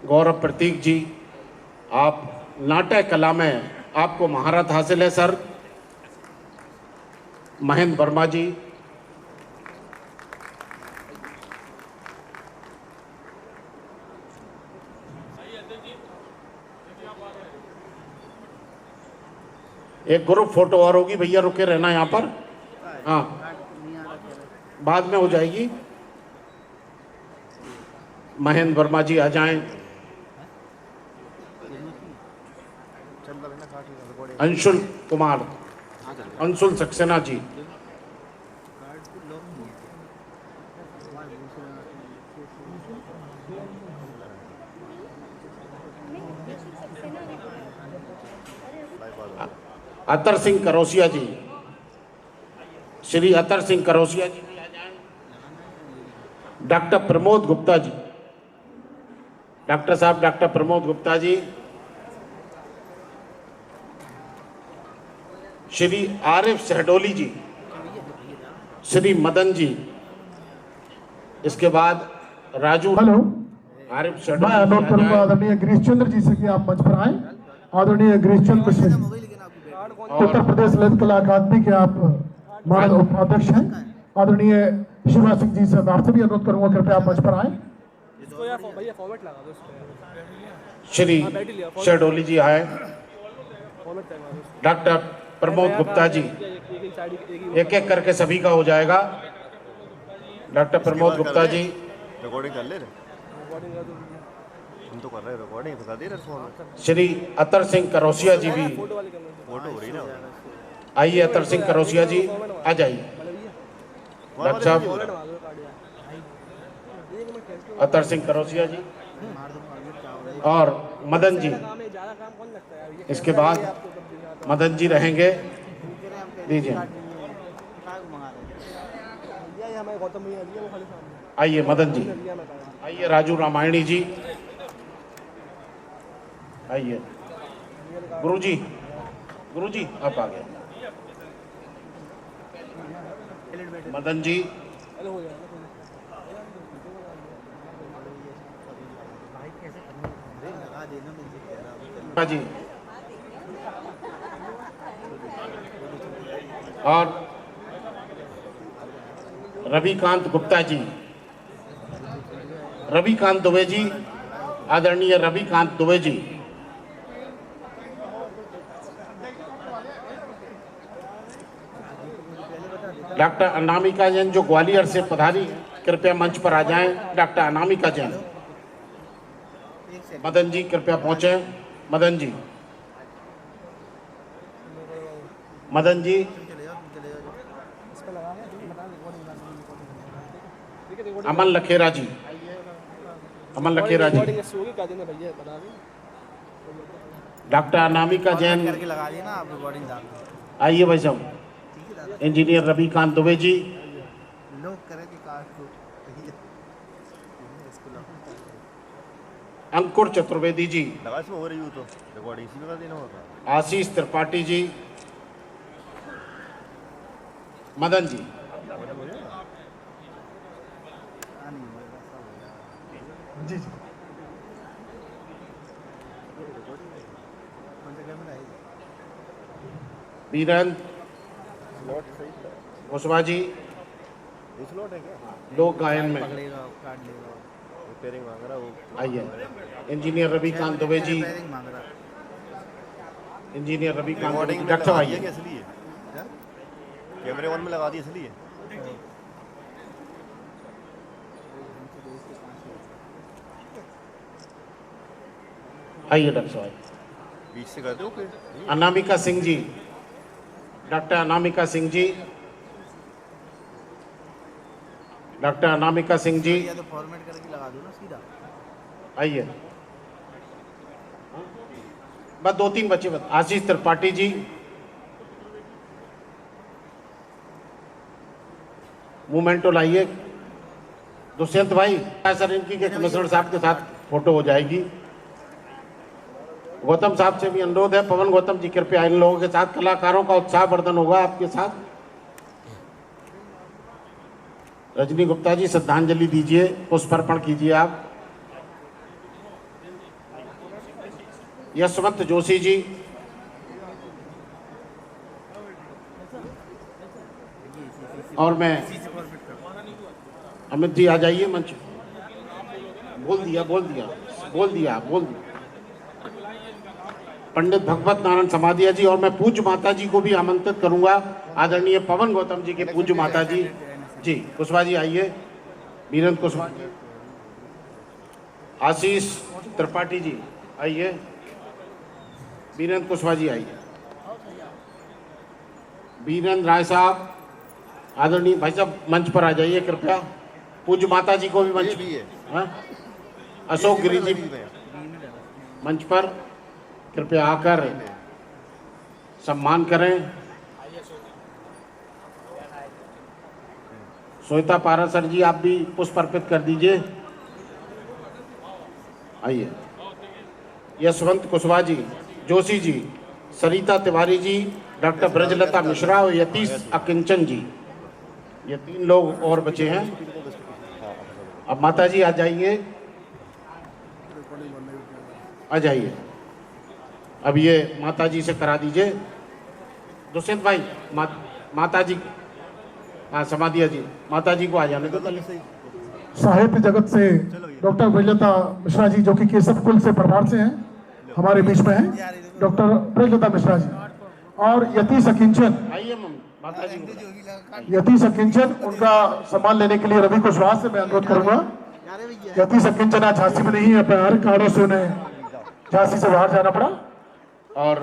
गौरव प्रतीक जी, आप नाट्य कला में आपको महारत हासिल है सर। महेंद्र वर्मा जी, एक ग्रुप फोटो और होगी भैया, रुके रहना यहाँ पर। हाँ, बाद में हो जाएगी। महेंद्र वर्मा जी आ जाएं। अंशुल कुमार, अंशुल सक्सेना जी, अतर सिंह करोसिया जी, श्री अतर सिंह करोसिया जी भी आ जाएं। डॉक्टर प्रमोद गुप्ता जी, डॉक्टर साहब डॉक्टर प्रमोद गुप्ता जी, श्री आरिफ सहडोली जी, श्री मदन जी, इसके बाद राजू। हेलो, आरिफ मैं सहडोली अनुरोध करूंगा आदरणीय गिरीश चंद्र जी से कि आप मंच पर आए। आदरणीय गिरीश चंद्र मिश्र जी, उत्तर प्रदेश ललित कला अकादमी के आप मानद उपाध्यक्ष हैं। आदरणीय शिवराज सिंह जी से मैं आपसे भी अनुरोध करूंगा, कृपया आप मंच पर आए। श्री शहडोली जी आए। डॉक्टर प्रमोद गुप्ता जी, एक एक करके सभी का हो जाएगा। डॉक्टर प्रमोद गुप्ता जी, रिकॉर्डिंग कर ले हम तो कर रहे हैं रिकॉर्डिंग, बता दे रहे। श्री अतर सिंह करोसिया जी भी फोटो हो रही ना। आइए, अतर सिंह करोसिया जी आ जाइए। डॉक्टर साहब अतर सिंह करोसिया जी और मदन जी, इसके बाद मदन जी रहेंगे। दीजिए, आइए मदन जी, आइए राजू रामायणी जी, आइए गुरुजी, गुरुजी आप आ गए। मदन जी, जी, और रविकांत गुप्ता जी, रविकांत दुबे जी, आदरणीय रविकांत दुबे जी, डॉक्टर अनामिका जैन जो ग्वालियर से पधारी, कृपया मंच पर आ जाएं। डॉक्टर अनामिका जैन। मदन जी कृपया पहुंचे। मदन जी, मदन जी, अमन लखेरा जी, अमन लखेरा जी, डॉक्टर अनामिका जैन, आइए भाई साहब। इंजीनियर रविकांत दुबे जी, अंकुर चतुर्वेदी जी, हो रही हो तो रिकॉर्डिंग इसी में कर देना होगा। आशीष त्रिपाठी जी, मदन जी, जी जी, बीरन कुशवाहा जी, लोक गायन में रिपेयरिंग मांग रहा वो। आइए। Engineer Ravikant Dubey ji, engineer Ravikant Dubey ji, doctor साहब आइए। इसलिए कैमरे वन में लगा दी इसलिए। आइए डॉक्टर साहब, बीच से कर दो फिर। अनामिका सिंह जी, डॉक्टर अनामिका सिंह जी, डॉक्टर अनामिका सिंह जी, तो फॉर्मेट करके लगा दो ना सीधा। आइए। बस दो तीन बच्चे बस। आशीष त्रिपाठी जी, मूवमेंटो लाइए। दुष्यंत भाई, सर इनकी के कमिश्नर साहब के साथ फोटो हो जाएगी। गौतम साहब से भी अनुरोध है, पवन गौतम जी कृपया इन लोगों के साथ, कलाकारों का उत्साह वर्धन होगा आपके साथ। रजनी गुप्ता जी श्रद्धांजलि दीजिए, पुष्प अर्पण कीजिए आप। यशवंत जोशी जी, और मैं अमित जी आ जाइए मंच। बोल दिया। पंडित भगवत नारायण समाधिया जी, और मैं पूज्य माता जी को भी आमंत्रित करूंगा, आदरणीय पवन गौतम जी के पूज्य माता जी। जी कुशवाहा जी आइए, वीरेंद्र कुशवाहा जी, आशीष त्रिपाठी जी आइए, वीरेंद्र कुशवाहा जी आइए, वीरेंद्र राय साहब, आदरणीय भाई साहब मंच पर आ जाइए कृपया। पूज्य माता जी को भी मंच हाँ? अशोक गिरी जी मंच पर कृपया आकर सम्मान करें। श्वेता पारासर जी आप भी पुष्प अर्पित कर दीजिए, आइए। यशवंत कुशवाहा जी, जोशी जी, सरिता तिवारी जी, डॉक्टर ब्रजलता मिश्रा और यतीश अकिंचन जी, ये 3 लोग और बचे हैं। अब माता जी आ जाइए, अब ये माता जी से करा दीजिए। दुष्यंत भाई माता जी, हाँ समाधिया जी, माता जी को आ जाने दो पहले। साहित्य जगत से डॉक्टर ब्रजलता मिश्रा जी, जो कि केशव कुल से प्रभार से हैं, हमारे बीच में हैं डॉक्टर ब्रजलता मिश्रा जी। और यतीश अकिंचन, आइए माता जी, यतीश अकिंचन, उनका सम्मान लेने के लिए रवि कुशवाहा से मैं अनुरोध करूंगा। यतीश अकिंचन आज झांसी में नहीं है, अपने कारणों से उन्हें झांसी से बाहर जाना पड़ा। और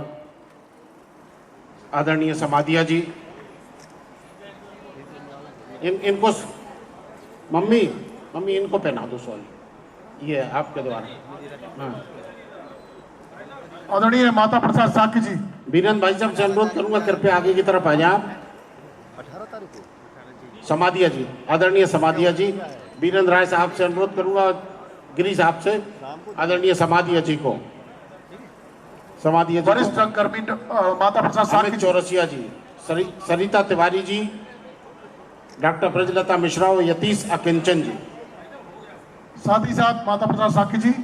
आदरणीय समाधिया जी, इनको मम्मी इनको पहना दो सॉल, ये आपके द्वारा। हाँ, आदरणीय माता प्रसाद साक्य जी, वीरेंद्र भाई साहब से अनुरोध करूंगा कृपया आगे की तरफ आ जाए आप। 18 तारीख को समाधिया जी, आदरणीय समाधिया जी, वीरेंद्र राय साहब से अनुरोध करूंगा, गिरी साहब से, आदरणीय समाधिया जी को, समाधिया जी, वरिष्ठ रंगकर्मी माता प्रसाद साक्य चौरसिया जी, सरिता तिवारी जी, डॉक्टर ब्रजलता मिश्रा और यतीश अकिंचन जी, साथ ही साथ माता प्रसाद साक्य जी,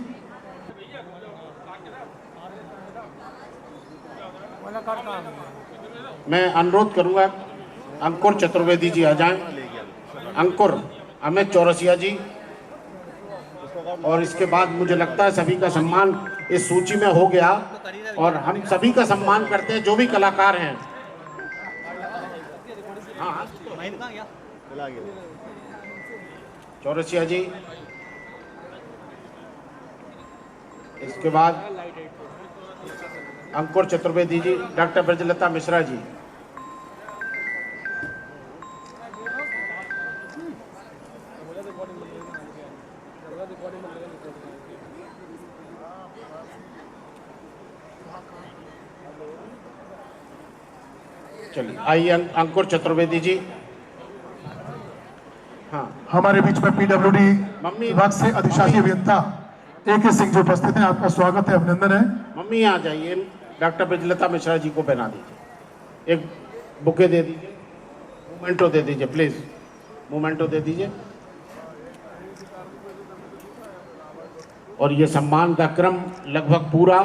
मैं अनुरोध करूंगा अंकुर चतुर्वेदी जी आ जाएं, अंकुर, अमित चौरसिया जी, और इसके बाद मुझे लगता है सभी का सम्मान इस सूची में हो गया, और हम सभी का सम्मान करते हैं जो भी कलाकार हैं। हाँ चौरसिया जी, इसके बाद अंकुर चतुर्वेदी जी, डॉक्टर ब्रजलता मिश्रा जी, चलिए आइए अंकुर चतुर्वेदी जी। हाँ, हमारे बीच में पीडब्ल्यूडी विभाग से अधिशासी अभियंता AK सिंह जी उपस्थित हैं, आपका स्वागत है, अभिनंदन है। मम्मी आ जाइए, डॉक्टर ब्रजलता मिश्रा जी को पहना दीजिए, एक बुके दे दीजिए, मोमेंटो दे दीजिए प्लीज, मोमेंटो दे दीजिए। और ये सम्मान का क्रम लगभग पूरा,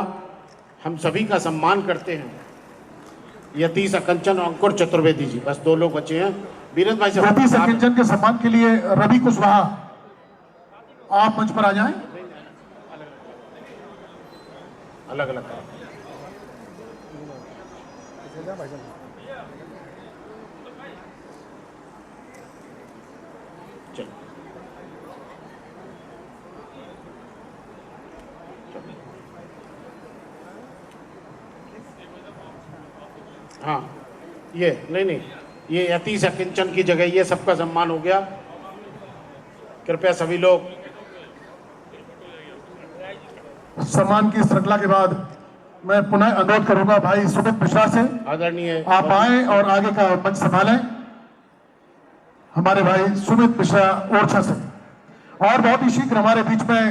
हम सभी का सम्मान करते हैं। यतीश अकिंचन और अंकुर चतुर्वेदी जी, बस 2 लोग बचे हैं। वीरेंद्र भाई साहब, यतीश अकिंचन के सम्मान के लिए रवि कुशवाहा आप मंच पर आ जाएं। अलग अलग चलो, हाँ ये नहीं, ये यतीश अकिंचन की जगह ये सबका सम्मान हो गया। कृपया सभी लोग सम्मान की श्रृंखला के बाद मैं पुनः अनुरोध करूंगा भाई सुमित मिश्रा से, आदरणीय आप आए और आगे का मंच संभालें। हमारे भाई सुमित मिश्रा ओरछा से, और बहुत ही शीघ्र हमारे बीच में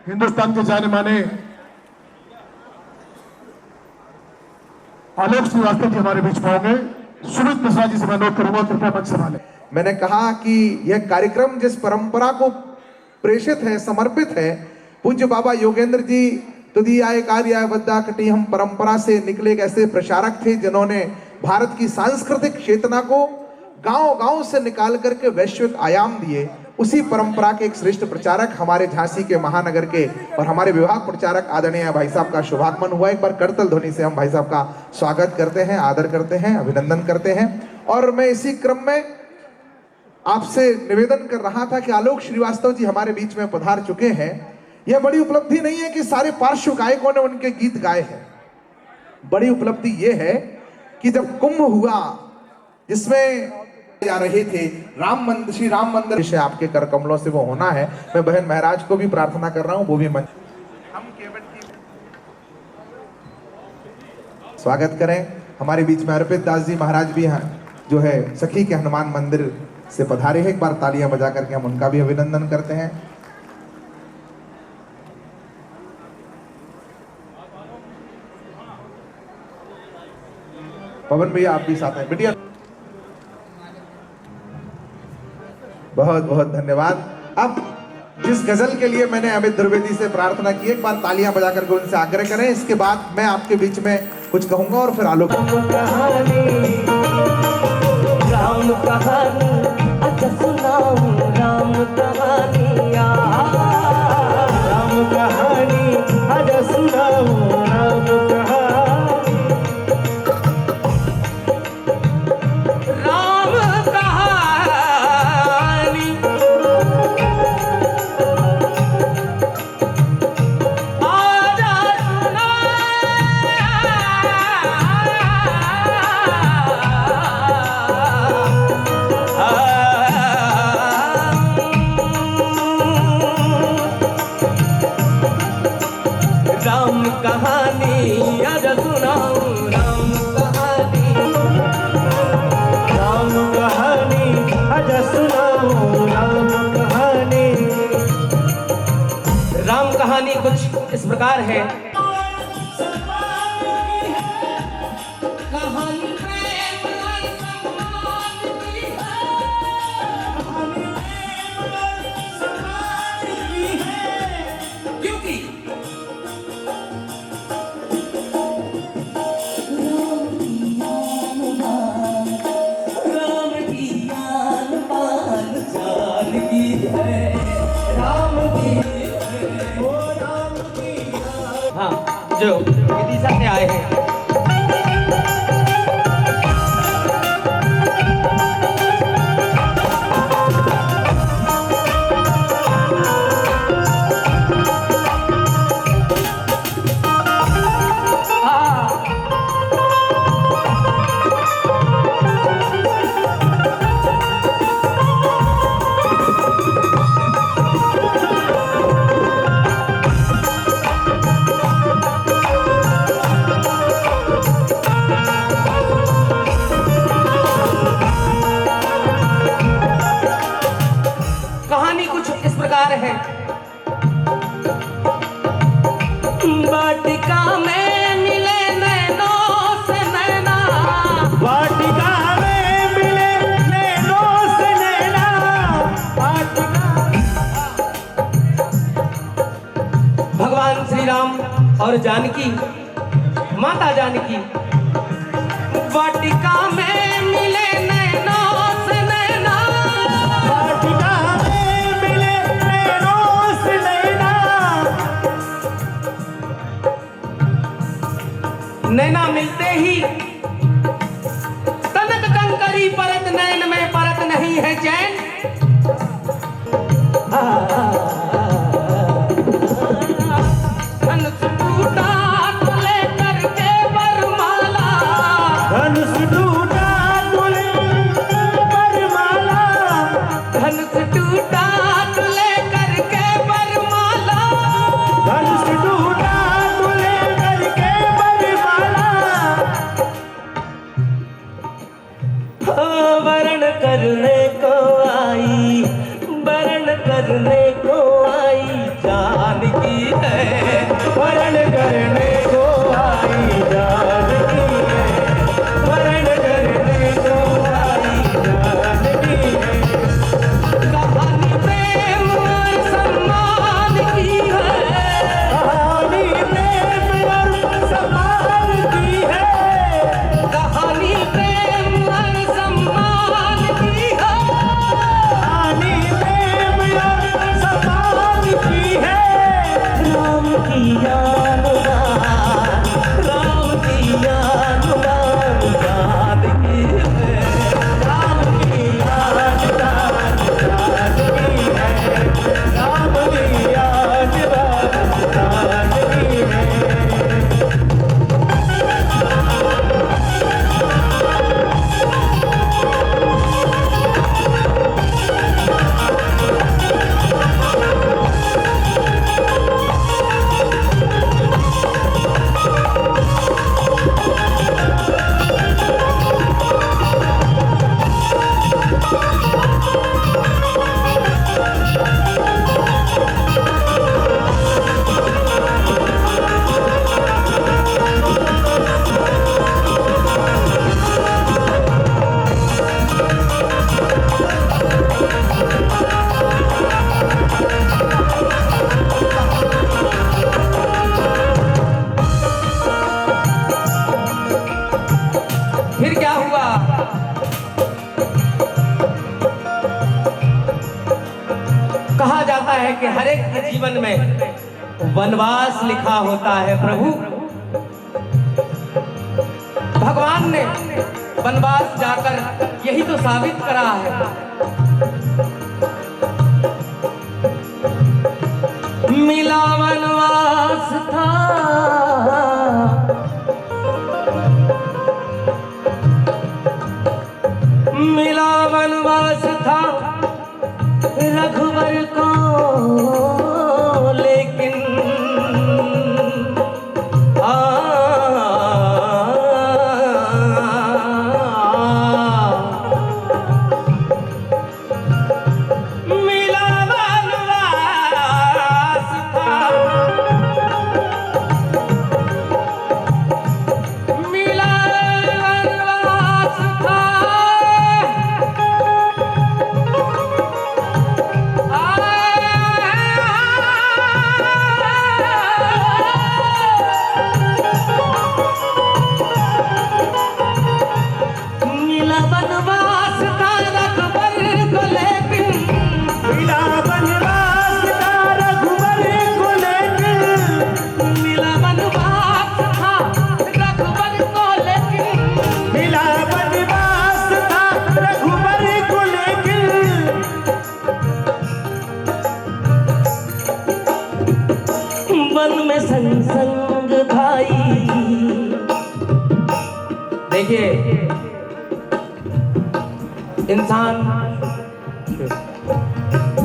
हिंदुस्तान के जाने माने आलोक श्रीवास्तव जी हमारे बीच में होंगे। सुमित मिश्रा जी से मैं अनुरोध करूंगा, कृपया मंच संभालें। मैंने कहा कि यह कार्यक्रम जिस परंपरा को प्रेषित है, समर्पित है, पूज्य बाबा योगेंद्र जी तुदीयाय कार्याय वद्दा कटी, हम परंपरा से निकले एक ऐसे प्रचारक थे जिन्होंने भारत की सांस्कृतिक चेतना को गांव-गांव से निकाल करके वैश्विक आयाम दिए। उसी परंपरा के एक श्रेष्ठ प्रचारक हमारे झांसी के महानगर के और हमारे विभाग प्रचारक आदरणीय भाई साहब का शुभागमन हुआ। एक बार करतल ध्वनि से हम भाई साहब का स्वागत करते हैं, आदर करते हैं, अभिनंदन करते हैं। और मैं इसी क्रम में आपसे निवेदन कर रहा था कि आलोक श्रीवास्तव जी हमारे बीच में पधार चुके हैं। यह बड़ी उपलब्धि नहीं है कि सारे पार्श्व गायकों ने उनके गीत गाए हैं। बड़ी उपलब्धि यह है कि जब कुंभ हुआ जिसमें जा रहे थे राम मंदिर, श्री राम मंदिर से आपके कर कमलों से वो होना है। मैं बहन महराज को भी प्रार्थना कर रहा हूं, वो भी मंच हम केवट की स्वागत करें। हमारे बीच में अर्पित दास जी महाराज भी हैं जो है सखी के हनुमान मंदिर से पधारे हैं। एक बार तालियां बजा करके हम उनका भी अभिनंदन करते हैं। पवन भैया आप भी साथ हैं बिटिया, बहुत बहुत धन्यवाद। अब जिस गजल के लिए मैंने अमित द्विवेदी से प्रार्थना की, एक बार तालियां बजा करके उनसे आग्रह करें। इसके बाद मैं आपके बीच में कुछ कहूंगा और फिर आलोक राम कहानी अच्छा सुनाऊं, राम कहानी अच्छा सुनाऊं, राम कहानी, राम कहानी आजा सुना, राम कहानी आज सुनाऊं, राम कहानी, राम कहानी आज सुनाऊं, राम कहानी। राम कहानी कुछ इस प्रकार है। क्योंकि राम की आन बान जान की है, राम की ओ राम की। हाँ, जो विदिशा से आए हैं। कहानी कुछ इस प्रकार है। वाटिका में मिले नैनों से नैना, वाटिका में मिले नैनों से नैना, वाटिका। भगवान श्री राम और जानकी, माता जानकी वाटिका में मिले नैनों से नैना, वाटिका में मिले नैनों से नैना। नैना मिलते ही तनक कंकरी परत, नैन में परत नहीं है चैन। धनुष टूटा तो लेकर के वरमाला, धनुष टूटा तो लेकर वरमाला, धनुष टूटा तो लेकर के वरमाला, धनुष टूटा तो लेकर के वरमाला। वरण करने को आई, वरण करने को की याद राम की याद याद की है राम की याद की है राम की याद की है। फिर क्या हुआ? कहा जाता है कि हर एक के जीवन में वनवास लिखा होता है। प्रभु भगवान ने वनवास जाकर यही तो साबित करा है। मिला वनवास था मिला वनवास था रघुवर को, लेकिन मिला वनवास था मिला वनवास था मिला वनवास था रघुवर को, लेकिन मिला वनवास था रघुवर को, लेकिन मिला वनवास था रघुवर को, लेकिन मिला वनवास था रघुवर को, लेकिन वन में संग संग भाई। देखिए इंसान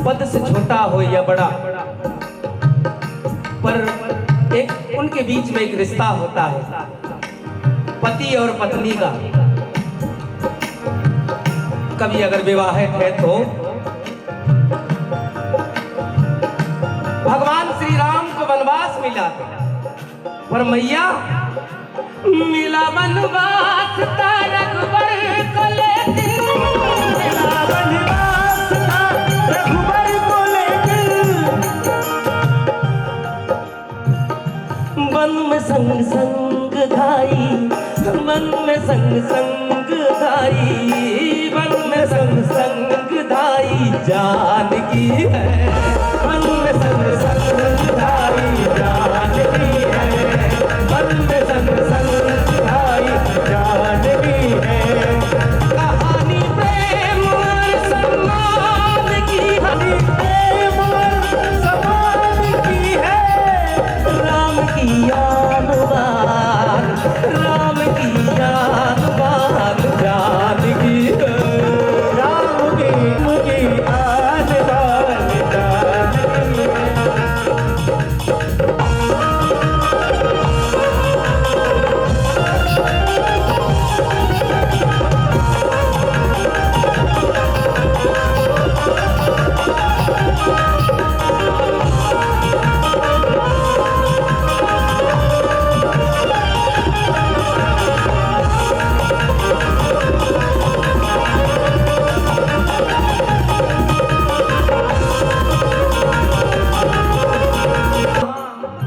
पद से छोटा हो या बड़ा, पर एक उनके बीच में एक रिश्ता होता है पति और पत्नी का। कभी अगर विवाहित है तो भगवान श्री राम को वनवास मिला, पर मैया मिला वनवास था रघुवर को, लेकिन मिला वनवास था रघुवर को, लेकिन वन में संग संग धाई, वन में संग संग धाई, वन में संग संग धाई जानकी है, वन में संग संग धाई जानकी है, वन में संग संग धाई जानकी है। कहानी प्रेम और सम्मान की, कहानी प्रेम और सम्मान की है। राम की याद राम की याद जानकी है, राम की याद जानकी है।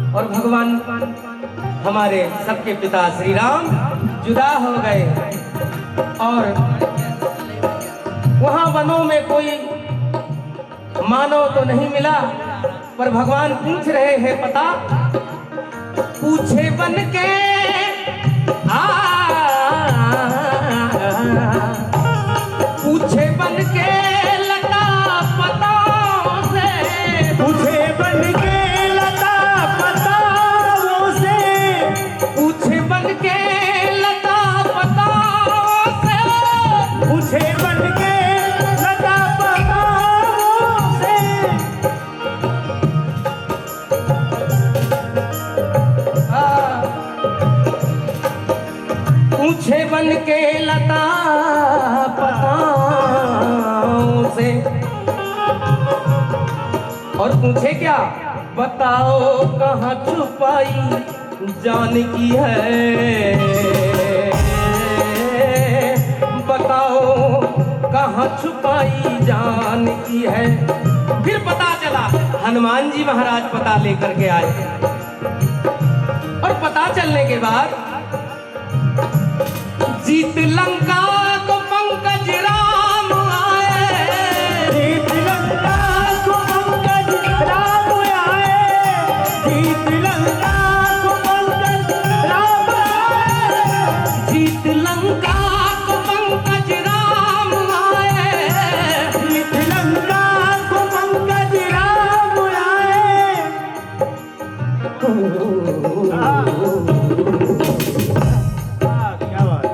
और भगवान हमारे सबके पिता श्री राम जुदा हो गए और वहां वनों में कोई मानव तो नहीं मिला, पर भगवान पूछ रहे हैं पता बन के पूछे बन के लता पताओं से, पूछे बन के लता पताओं से, पूछे बन के लता पताओं से, पूछे बन के लता पताओं से। पूछे बन के लता पताओं से, और पूछे क्या, बताओ कहाँ छुपाई जान की है, बताओ कहाँ छुपाई जान की है। फिर पता चला हनुमान जी महाराज पता लेकर के आए, और पता चलने के बाद जीत लंका को पंकज राम आए, जीत लंका को पंकज राम आए, जीत लंका को पंकज राम आए, जीत लंका को पंकज राम आए, जीत लंका को पंकज राम आए। क्या बात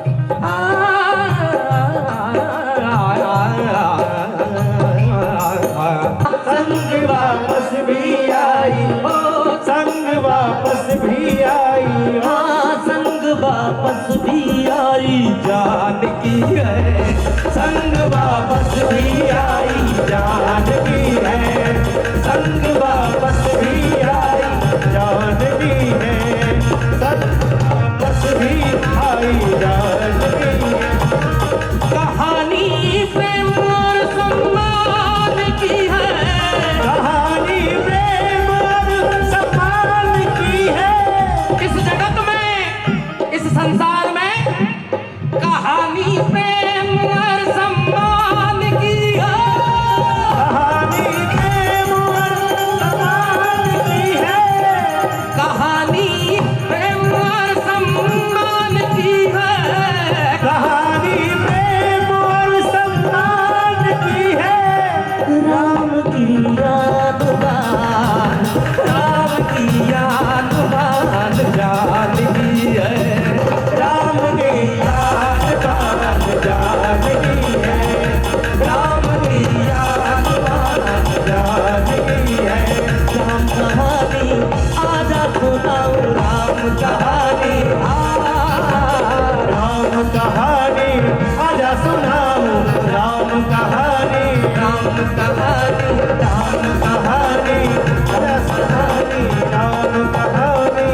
संग वापस भी आई हो, संग वापस भी आई हो, संग वापस भी आई जान की है, संग वापस भी आई जान की है, संग वापस भी आई जान की है, संग वापस भी आई जान की है। कहानी प्रेम और सम्मान की है, कहानी प्रेम और सम्मान की है। इस जगत में, इस संसार में कहानी प्रेम और सम्मान की है, कहानी प्रेम और सम्मान की है, कहानी प्रेम और सम्मान की है। कहानी प्रेम और सम्मान की है। राम की याद मान, राम की याद मान जान की है, राम की याद मान जान की है, राम की याद मान जान की है। राम कहानी आजा सुनाओ, राम कहानी राम कहानी आजा सुनाओ, राम कहानी, राम कहानी, राम कहानी आजा सुनाओ, राम कहानी।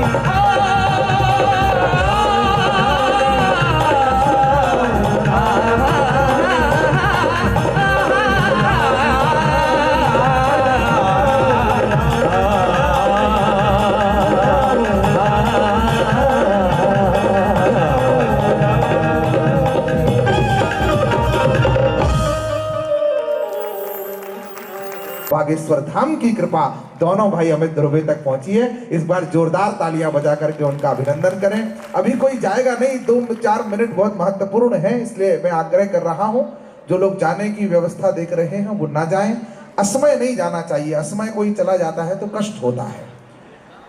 बागेश्वर धाम की कृपा दोनों भाई अमित ध्रुवे तक पहुंची है। इस बार जोरदार तालियां बजा करके उनका अभिनंदन करें। अभी कोई जाएगा नहीं, 2-4 मिनट बहुत महत्वपूर्ण है, इसलिए मैं आग्रह कर रहा हूं जो लोग जाने की व्यवस्था देख रहे हैं वो ना जाएं। असमय नहीं जाना चाहिए, असमय कोई चला जाता है तो कष्ट होता है,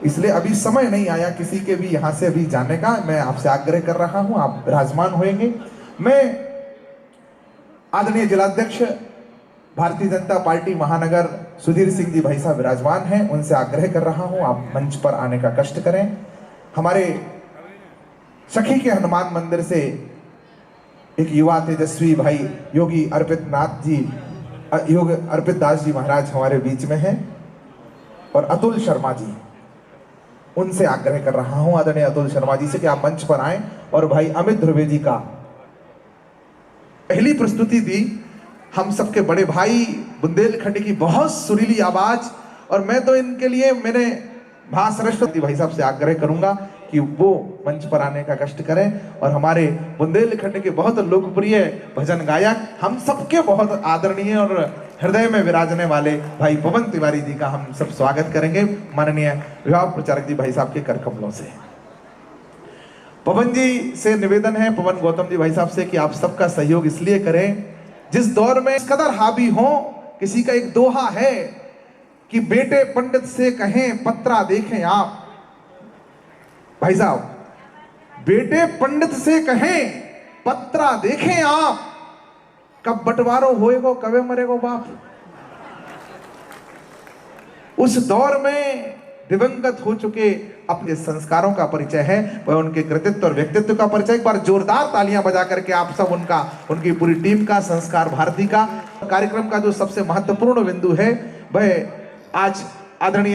इसलिए अभी समय नहीं आया किसी के भी यहाँ से अभी जाने का। मैं आपसे आग्रह कर रहा हूँ, आप विराजमान होंगे। मैं आदरणीय जिलाध्यक्ष भारतीय जनता पार्टी महानगर सुधीर सिंह जी भाई साहब विराजमान हैं, उनसे आग्रह कर रहा हूं आप मंच पर आने का कष्ट करें। हमारे सखी के हनुमान मंदिर से एक युवा तेजस्वी भाई योगी अर्पित दास जी महाराज हमारे बीच में हैं, और अतुल शर्मा जी, उनसे आग्रह कर रहा हूं आदरणीय अतुल शर्मा जी से कि आप मंच पर आएं और भाई अमित ध्रुवे जी का पहली प्रस्तुति दी। हम सबके बड़े भाई, बुंदेलखंड की बहुत सुरीली आवाज, और मैं तो इनके लिए मैंने महासरस्वती भाई साहब से आग्रह करूंगा कि वो मंच पर आने का कष्ट करें। और हमारे बुंदेलखंड के बहुत लोकप्रिय भजन गायक, हम सबके बहुत आदरणीय और हृदय में विराजने वाले भाई पवन तिवारी जी का हम सब स्वागत करेंगे माननीय विभाग प्रचारक जी भाई साहब के कर कमलों से। पवन जी से निवेदन है, पवन गौतम जी भाई साहब से, कि आप सबका सहयोग इसलिए करें जिस दौर में इस कदर हावी हो। किसी का एक दोहा है कि बेटे पंडित से कहें पत्रा देखें आप। भाई साहब, बेटे पंडित से कहें पत्रा देखें आप, कब बंटवारो होएगो कबे मरेगो बाप। उस दौर में दिवंगत हो चुके अपने संस्कारों का परिचय है, वह उनके कृतित्व और व्यक्तित्व का परिचय। एक बार जोरदार तालियां बजा करके आप सब उनकी पूरी टीम का, संस्कार भारती का। कार्यक्रम का जो सबसे महत्वपूर्ण बिंदु है वह आज आदरणीय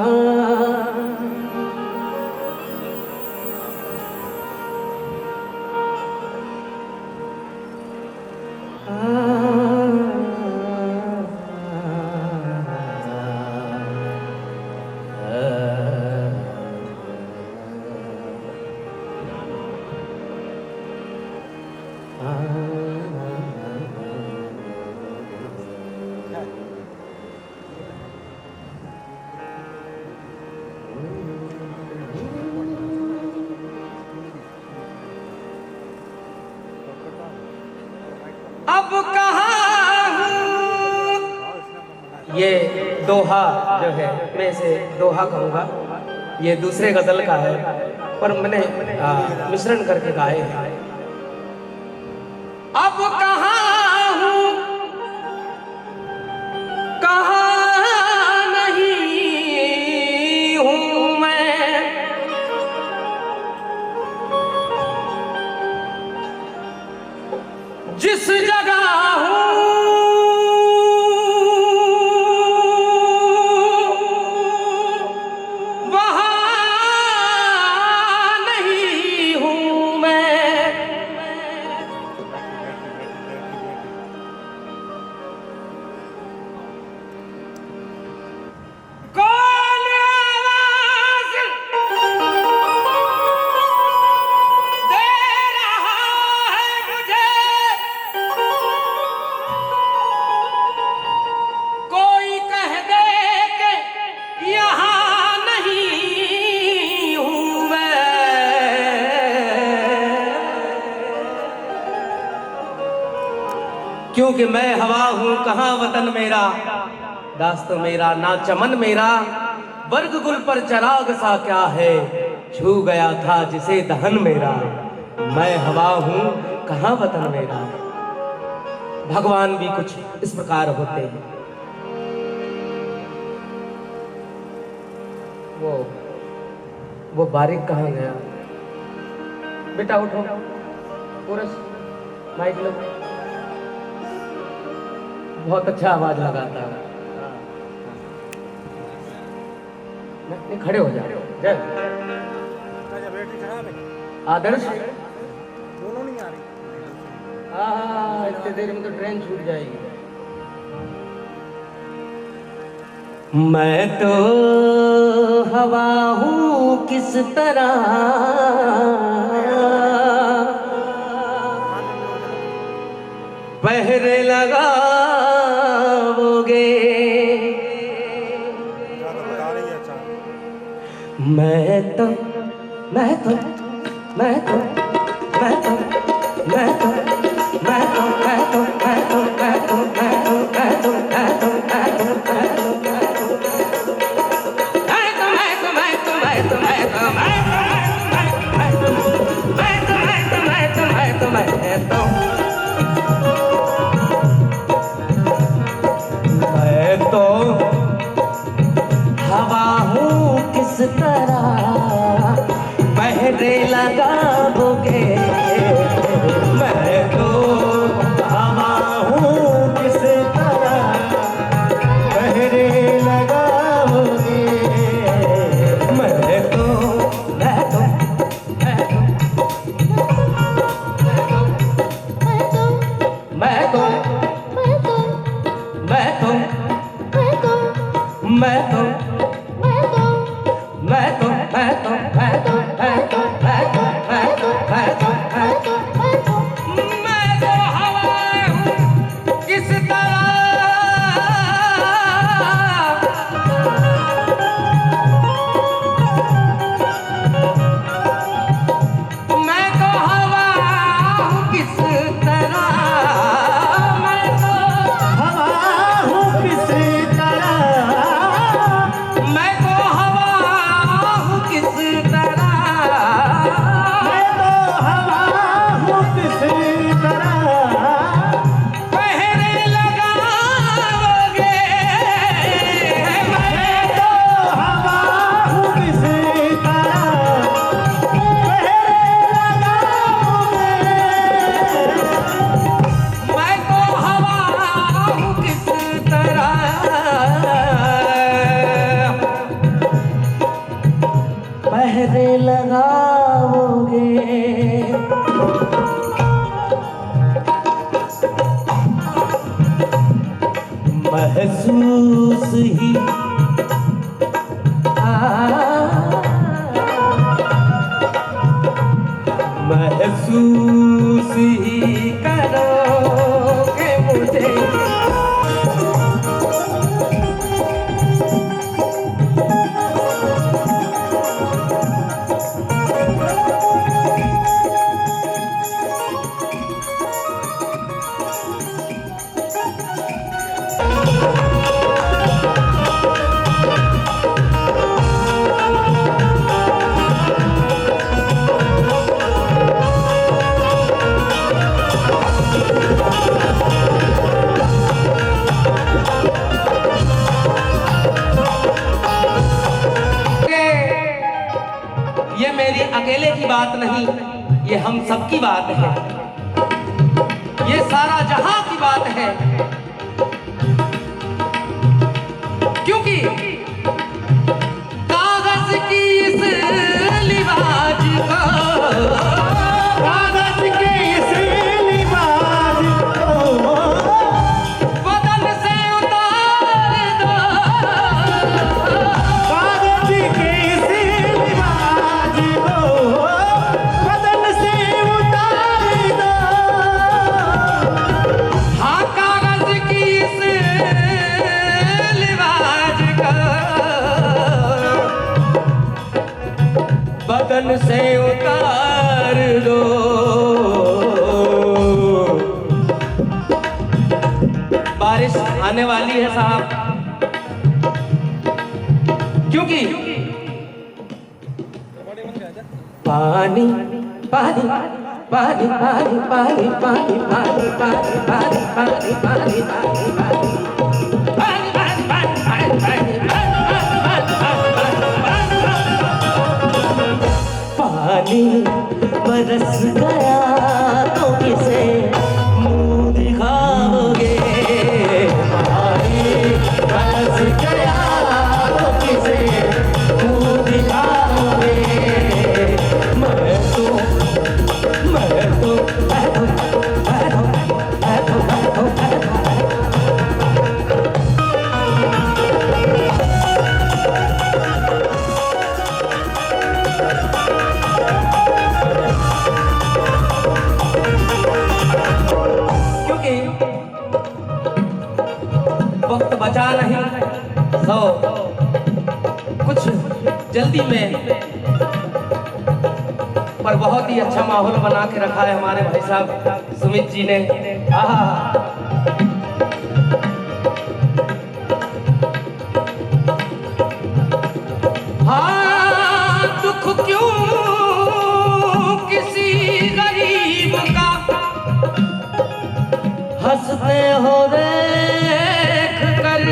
अब कहाँ हूँ। ये दोहा जो है, मैं इसे दोहा कहूँगा, ये दूसरे गजल का है पर मैंने मिश्रण करके गाए हैं। अब कहाँ हूँ, कहाँ नहीं हूँ मैं, जिस जगह हूँ वहाँ नहीं हूँ मैं। कौन आवाज़ दे रहा है मुझे, कोई कह दे के यहाँ नहीं हूँ मैं। क्योंकि मैं हवा हूँ, कहाँ वतन मेरा, दास्त मेरा ना चमन मेरा, वर्ग गुल पर चराग सा क्या है, छू गया था जिसे दहन मेरा। मैं हवा हूँ, कहाँ वतन मेरा। भगवान भी कुछ इस प्रकार होते हैं। वो बारिक कहाँ गया? बेटा उठो, कोरस माइक लो। बहुत अच्छा आवाज लगाता है। नहीं, खड़े हो जाओ। जय आदर्श, दोनों नहीं आ रही। हाँ, इतने देर में तो ट्रेन छूट जाएगी। मैं तो हवा हूँ किस तरह पहरे लगाओगे। मैं तो मैं तो मैं तो मैं तो मैं तो मैं तो मैं तो मैं तो मैं तो मैं तो मैं तो मैं तो मैं तो मैं तो मैं तो हवा हूँ किस तरह पहरे लगाओगे। मैं तो हवा हूँ किस तरह पहरे लगाओगे। मैं तो मैं तो मैं तो मैं तो मैं तो मैं तो मैं तो मैं तो मैं तो मैं तो मैं तो मैं तो मैं तो मैं तो मैं तो हवा हूँ किस तरह महसूस ही करोगे मुझे। ये मेरी अकेले की बात नहीं, ये हम सब की बात है, ये सारा जहां की बात है। क्योंकि कागज की इस लिबाज को, कागज की इस लिबाज को बदन से उतार दो, कागज की इस लिबाज को बदन से उतार दो। हाँ, कागज की इस लिबाज को बदन से उतार दो। बारिश आने वाली है साहब, क्योंकि पानी पानी पानी पानी पानी पानी पानी पानी पानी पानी पानी पानी बरस गया तो किसे मुंह दिखाओगे। पानी बरस गया तो किसे मुंह दिखाओगे। मैं तो वक्त बचा नहीं, तो कुछ जल्दी में, पर बहुत ही अच्छा माहौल बना के रखा है हमारे भाई साहब सुमित जी ने। हाँ, दुख क्यों किसी गरीब का, हंसते हो देख कर।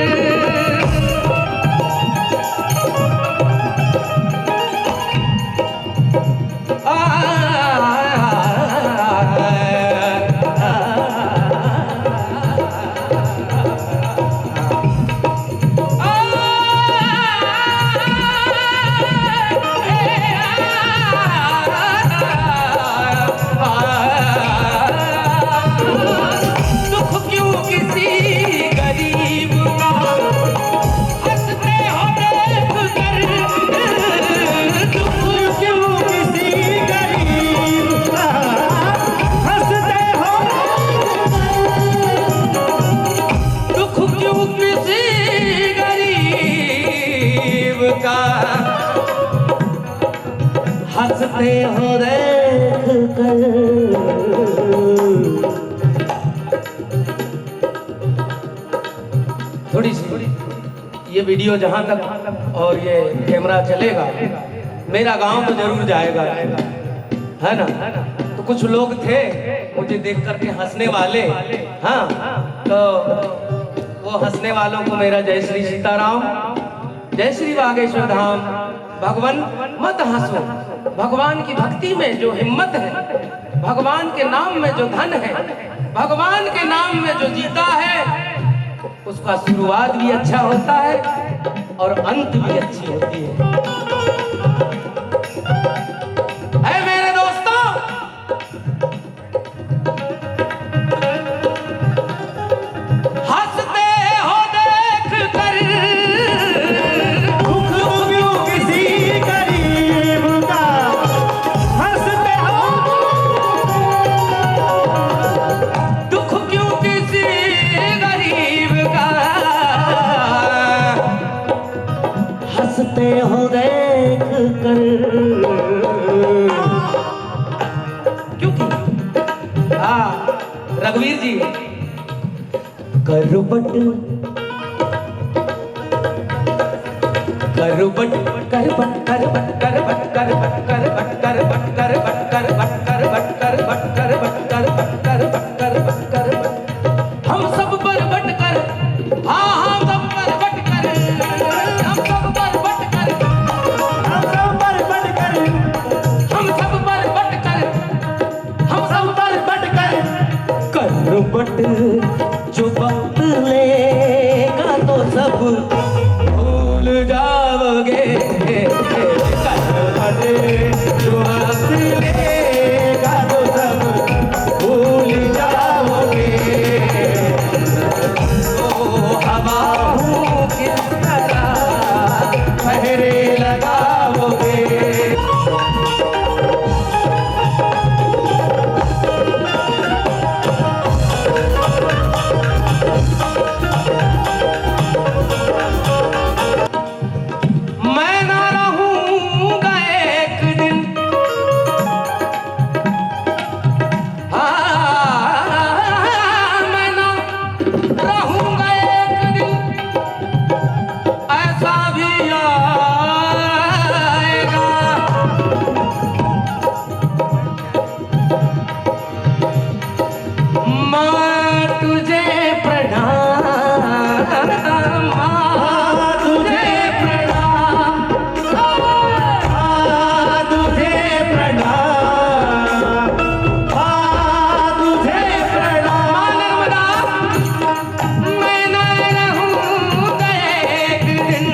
हंसते हो देख कर। थोड़ी सी ये वीडियो जहां तक और ये कैमरा चलेगा, मेरा गांव तो जरूर जाएगा, है ना। तो कुछ लोग थे मुझे देख करके हंसने वाले, हाँ, तो वो हंसने वालों को मेरा जय श्री सीताराम, जय श्री बागेश्वर धाम। भगवान मत हंसो, भगवान की भक्ति में जो हिम्मत है, भगवान के नाम में जो धन है, भगवान के नाम में जो जीता है, उसका शुरुआत भी अच्छा होता है और अंत भी अच्छी होती है। मेरे दोस्तों, हंसते हो देख कर, दुख क्यों किसी गरीब का, हंसते हो रघुवीर जी करबट करबट करबट करबट करबट करबट करबट करबट करबट करबट करबट करबट करबट करबट करबट करबट करबट हम सब पर बट कर, हाँ हाँ सब पर बट कर, हम सब पर बट कर, हम सब पर बट कर, हम सब पर बट कर, हम सब पर बट कर करबट जो वक्त लेगा तो सब भूल जाओगे। करबट जो वक्त लेगा तो सब भूल जाओगे। ओ हवा हूँ किस तरह पहरे लगाओगे। मैं ना रहूँगा एक दिन, हाँ मैं ना रहूँगा एक दिन, ऐसा भी आएगा। माँ तुझे प्रणाम, माँ तुझे प्रणाम, तुझे प्रणाम, तुझे प्रणाम। नर्मदा मैं न रहूँगा एक दिन,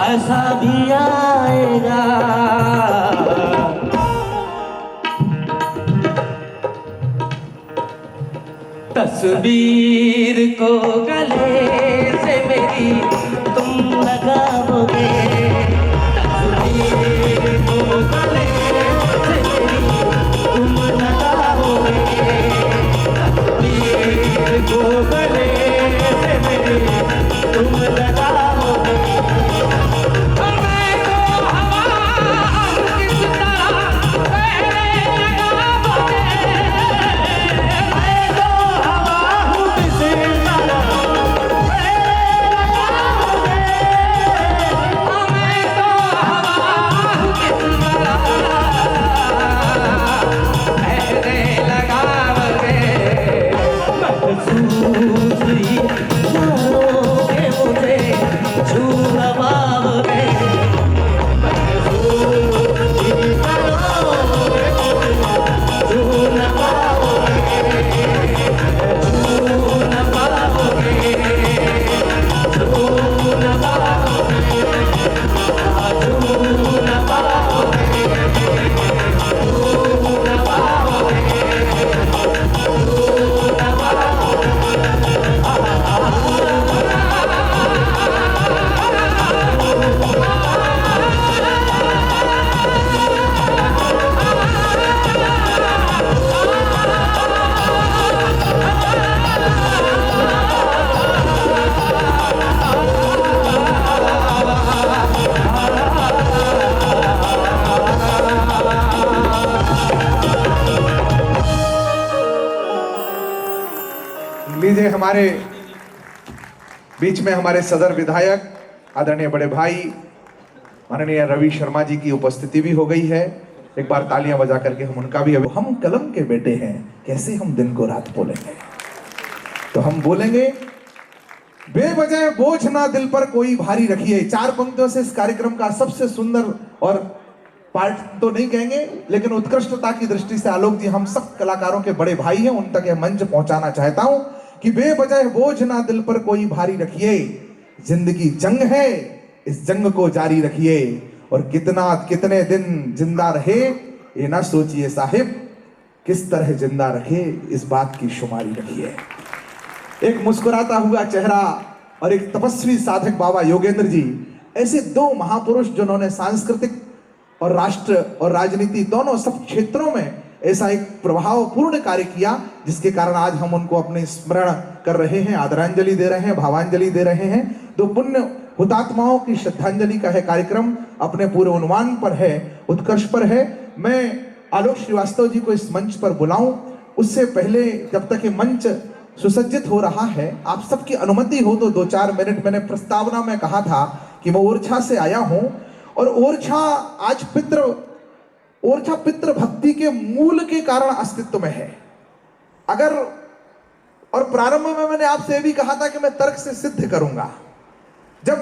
ऐसा भी आएगा। तस्वीर को गले से मेरी तुम लगाओगे, तस्वीर को गले से मेरी तुम लगाओगे, तस्वीर को गले से मेरी तुम लगाओगे। मैं तो हवा किस तरह पहरे लगाओगे, मैं तो हवा हूँ किस तरह पहरे लगाओगे। मैं तो हवा किस तरह पहरे लगाओगे। महसूस ही करोगे मुझे झूला पाओगे। महसूस ही करोगे मुझे झूला पाओगे। झूला पाओगे, झूला पाओगे, झूला पाओगे, झूला पाओगे, झूला लीजिए हमारे बीच में हमारे सदर विधायक आदरणीय बड़े भाई माननीय रवि शर्मा जी की उपस्थिति भी हो गई है। एक बार तालियां बजा करके हम उनका भी हम कलम के बेटे हैं, कैसे हम दिन को रात बोलेंगे। तो हम बोलेंगे बेवजह बोझ ना दिल पर कोई भारी रखिए। चार पंक्तियों से इस कार्यक्रम का सबसे सुंदर और पार्ट तो नहीं कहेंगे लेकिन उत्कृष्टता की दृष्टि से आलोक जी हम सब कलाकारों के बड़े भाई हैं, उन तक यह मंच पहुंचाना चाहता हूं कि बेवजह बोझ ना दिल पर कोई भारी रखिए। जिंदगी जंग है, इस जंग को जारी रखिए और कितने दिन जिंदा रहे ये ना सोचिए साहिब, किस तरह जिंदा रखे इस बात की शुमारी रखिए। एक मुस्कुराता हुआ चेहरा और एक तपस्वी साधक बाबा योगेंद्र जी, ऐसे दो महापुरुष जिन्होंने सांस्कृतिक और राष्ट्र और राजनीति दोनों सब क्षेत्रों में ऐसा एक प्रभावपूर्ण कार्य किया जिसके कारण आज हम उनको अपने स्मरण कर रहे हैं, आदरांजलि दे रहे हैं, भावांजलि दे रहे हैं। दो पुण्य हुतात्माओं की श्रद्धांजलि का है कार्यक्रम, अपने पूरे उन्वान पर है, उत्कर्ष पर है। मैं आलोक श्रीवास्तव जी को इस मंच पर बुलाऊं उससे पहले जब तक ये मंच सुसज्जित हो रहा है, आप सबकी अनुमति हो तो 2-4 मिनट, मैंने प्रस्तावना में कहा था कि मैं ओरछा से आया हूं और ओरछा आज ओरछा पितृ भक्ति के मूल के कारण अस्तित्व में है। अगर और प्रारंभ में मैंने आपसे भी कहा था कि मैं तर्क से सिद्ध करूंगा। जब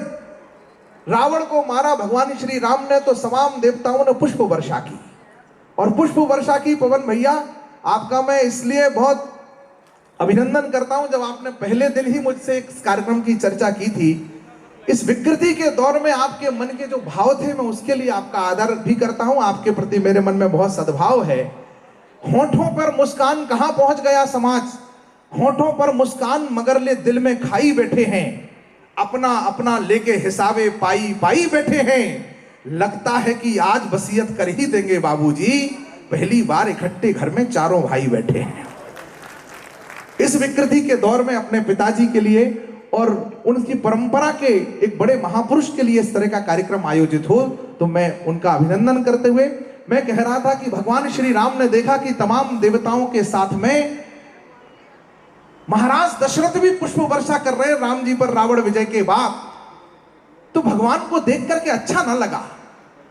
रावण को मारा भगवान श्री राम ने तो तमाम देवताओं ने पुष्प वर्षा की, और पुष्प वर्षा की पवन भैया आपका मैं इसलिए बहुत अभिनंदन करता हूं, जब आपने पहले दिन ही मुझसे इस कार्यक्रम की चर्चा की थी। इस विकृति के दौर में आपके मन के जो भाव थे, मैं उसके लिए आपका आदर भी करता हूं। आपके प्रति मेरे मन में बहुत सद्भाव है। होठों पर मुस्कान कहां पहुंच गया समाज, होठों पर मुस्कान मगर ले दिल में खाई बैठे हैं, अपना अपना लेके हिसाबे पाई पाई बैठे हैं। लगता है कि आज वसीयत कर ही देंगे बाबूजी, पहली बार इकट्ठे घर में चारों भाई बैठे हैं। इस विकृति के दौर में अपने पिताजी के लिए और उनकी परंपरा के एक बड़े महापुरुष के लिए इस तरह का कार्यक्रम आयोजित हो, तो मैं उनका अभिनंदन करते हुए मैं कह रहा था कि भगवान श्री राम ने देखा कि तमाम देवताओं के साथ में महाराज दशरथ भी पुष्प वर्षा कर रहे हैं राम जी पर रावण विजय के बाद, तो भगवान को देख करके अच्छा ना लगा।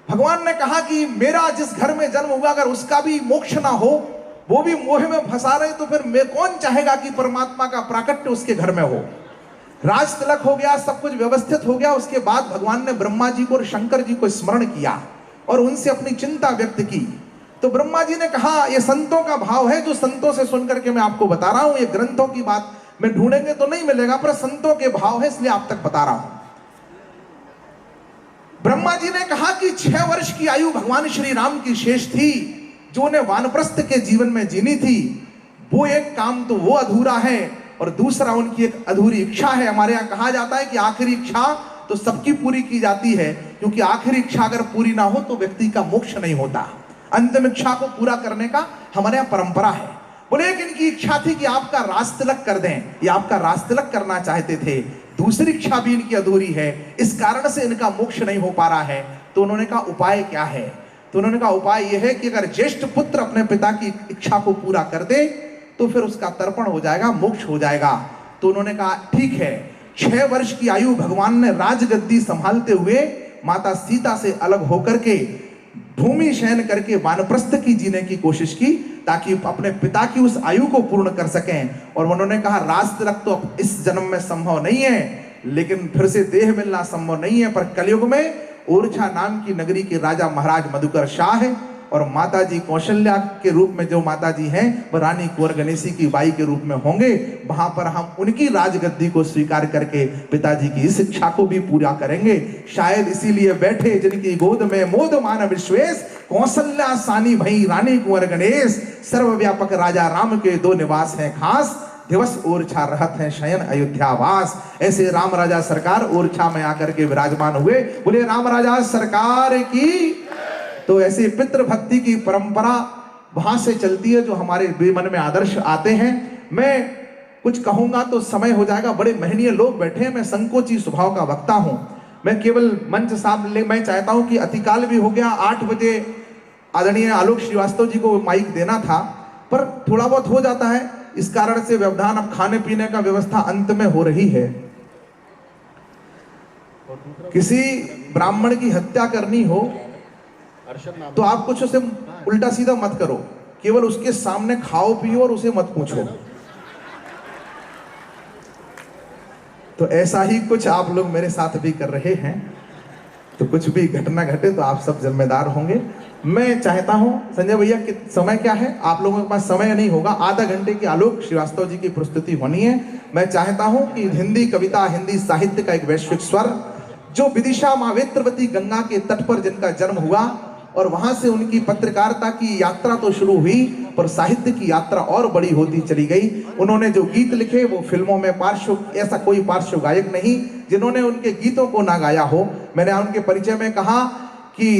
भगवान ने कहा कि मेरा जिस घर में जन्म हुआ अगर उसका भी मोक्ष ना हो, वो भी मोह में फंसा रहे, तो फिर मैं कौन चाहेगा कि परमात्मा का प्राकट्य उसके घर में हो। राज तिलक हो गया, सब कुछ व्यवस्थित हो गया। उसके बाद भगवान ने ब्रह्मा जी को और शंकर जी को स्मरण किया और उनसे अपनी चिंता व्यक्त की। तो ब्रह्मा जी ने कहा ये संतों का भाव है, जो संतों से सुनकर के मैं आपको बता रहा हूं। ये ग्रंथों की बात में ढूंढेंगे तो नहीं मिलेगा, पर संतों के भाव है इसलिए आप तक बता रहा हूं। ब्रह्मा जी ने कहा कि 6 वर्ष की आयु भगवान श्री राम की शेष थी, जो उन्हें वानप्रस्थ के जीवन में जीनी थी। वो एक काम तो वो अधूरा है, और दूसरा उनकी एक अधूरी इच्छा है। हमारे यहाँ कहा जाता है कि आखिरी इच्छा तो सबकी पूरी की जाती है, क्योंकि आखिरी इच्छा अगर पूरी ना हो तो व्यक्ति का मोक्ष नहीं होता। अंतिम इच्छा को पूरा करने का हमारे यहाँ परंपरा है। बोले एक इनकी इच्छा थी कि आपका राज तिलक कर दें, ये आपका राज तिलक करना चाहते थे। दूसरी इच्छा भी इनकी अधूरी है, इस कारण से इनका मोक्ष नहीं हो पा रहा है। तो उन्होंने कहा उपाय क्या है? तो उन्होंने कहा उपाय यह है कि अगर ज्येष्ठ पुत्र अपने पिता की इच्छा को पूरा कर दे तो फिर उसका तर्पण हो जाएगा, मोक्ष हो जाएगा। तो उन्होंने कहा ठीक है। 6 वर्ष की आयु भगवान ने राजगद्दी संभालते हुए माता सीता से अलग होकर के भूमि शयन करके वानप्रस्थ की जीने की कोशिश की, ताकि अपने पिता की उस आयु को पूर्ण कर सकें। और उन्होंने कहा राज तिलक तो इस जन्म में संभव नहीं है, लेकिन फिर से देह मिलना संभव नहीं है, पर कलयुग में ओरछा नाम की नगरी के राजा महाराज मधुकर शाह है, और माताजी कौशल्या के रूप में जो माताजी हैं वह रानी कुंवर गणेशी की बाई के रूप में होंगे। वहां पर हम उनकी राजगद्दी को स्वीकार करके पिताजी की इस इच्छा को भी पूरा करेंगे। शायद इसीलिए बैठे जिनकी गोद में मोद मान विश्वेश, कौशल्या सानी भई रानी कुंवर गणेश, सर्वव्यापक राजा राम के 2 निवास हैं खास, दिवस ओरछा रहत है शयन अयोध्यावास। ऐसे राम राजा सरकार ओरछा में आकर के विराजमान हुए। बोले राम राजा सरकार की। तो ऐसे पितृ भक्ति की परंपरा वहां से चलती है, जो हमारे मन में आदर्श आते हैं। मैं कुछ कहूंगा तो समय हो जाएगा, बड़े महनीय लोग बैठे हैं, मैं संकोची स्वभाव का वक्ता हूं। मैं केवल मंच साथ ले, मैं चाहता हूं कि अतिकाल भी हो गया, 8 बजे आदरणीय आलोक श्रीवास्तव जी को माइक देना था, पर थोड़ा बहुत हो जाता है, इस कारण से व्यवधान। अब खाने पीने का व्यवस्था अंत में हो रही है। किसी ब्राह्मण की हत्या करनी हो तो आप कुछ उसे उल्टा सीधा मत करो, केवल उसके सामने खाओ पियो और उसे मत पूछो। तो ऐसा ही कुछ आप लोग मेरे साथ भी कर रहे हैं। तो कुछ भी घटना घटे तो आप सब जिम्मेदार होंगे। मैं चाहता हूं संजय भैया कि समय क्या है, आप लोगों के पास समय नहीं होगा, आधा घंटे की आलोक श्रीवास्तव जी की प्रस्तुति होनी है। मैं चाहता हूं कि हिंदी कविता, हिंदी साहित्य का एक वैश्विक स्वर, जो विदिशा माँ वेत्रवती गंगा के तट पर जिनका जन्म हुआ और वहां से उनकी पत्रकारिता की यात्रा तो शुरू हुई, पर साहित्य की यात्रा और बड़ी होती चली गई। उन्होंने जो गीत लिखे वो फिल्मों में ऐसा कोई पार्श्व गायक नहीं जिन्होंने उनके गीतों को ना गाया हो। मैंने उनके परिचय में कहा कि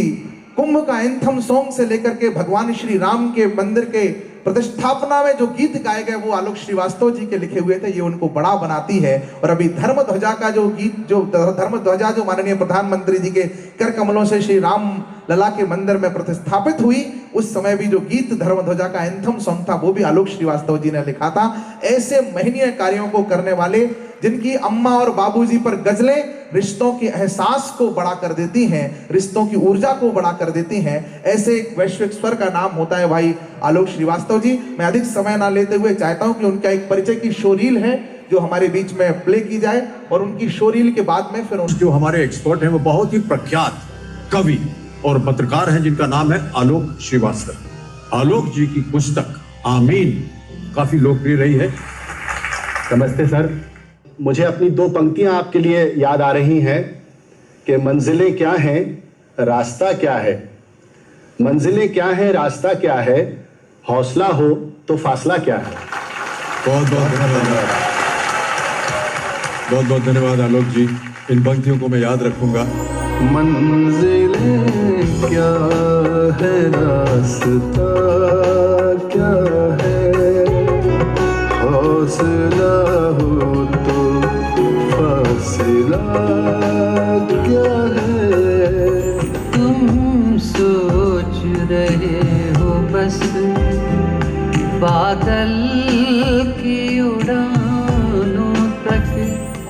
कुंभ का एंथम सॉन्ग से लेकर के भगवान श्री राम के मंदिर के प्रतिष्ठापना में जो गीत गाए गए वो आलोक श्रीवास्तव जी के लिखे हुए थे। ये उनको बड़ा बनाती है। और अभी धर्म ध्वजा का जो गीत, जो धर्म ध्वजा जो माननीय प्रधानमंत्री जी के कर कमलों से श्री राम लला के मंदिर में प्रतिष्ठापित हुई, उस समय भी जो गीत धर्मध्वजा का एंथम सॉन्ग था वो भी आलोक श्रीवास्तव जी ने लिखा था। ऐसे महनीय कार्यों को करने वाले, जिनकी अम्मा और बाबूजी पर गजलें रिश्तों के एहसास को बड़ा कर देती हैं, रिश्तों की ऊर्जा को बड़ा कर देती हैं, ऐसे एक वैश्विक स्वर का नाम होता है भाई आलोक श्रीवास्तव जी। मैं अधिक समय ना लेते हुए चाहता हूं कि उनका एक परिचय की शोरील है जो हमारे बीच में प्ले की जाए, और उनकी शोरील के बाद में फिर जो हमारे एक्सपर्ट हैं वो बहुत ही प्रख्यात कवि और पत्रकार हैं जिनका नाम है आलोक श्रीवास्तव। आलोक जी की पुस्तक आमीन काफी लोकप्रिय रही है। नमस्ते सर, मुझे अपनी 2 पंक्तियां आपके लिए याद आ रही हैं कि मंजिलें क्या हैं, रास्ता क्या है। मंजिलें क्या हैं, रास्ता क्या है, हौसला हो तो फासला क्या है। बहुत बहुत धन्यवाद, बहुत बहुत धन्यवाद आलोक जी। इन पंक्तियों को मैं याद रखूंगा। मंजिलें क्या है, रास्ता क्या है, हौसला हो तो फासला क्या है। तुम सोच रहे हो बस बादल की उड़ानों तक।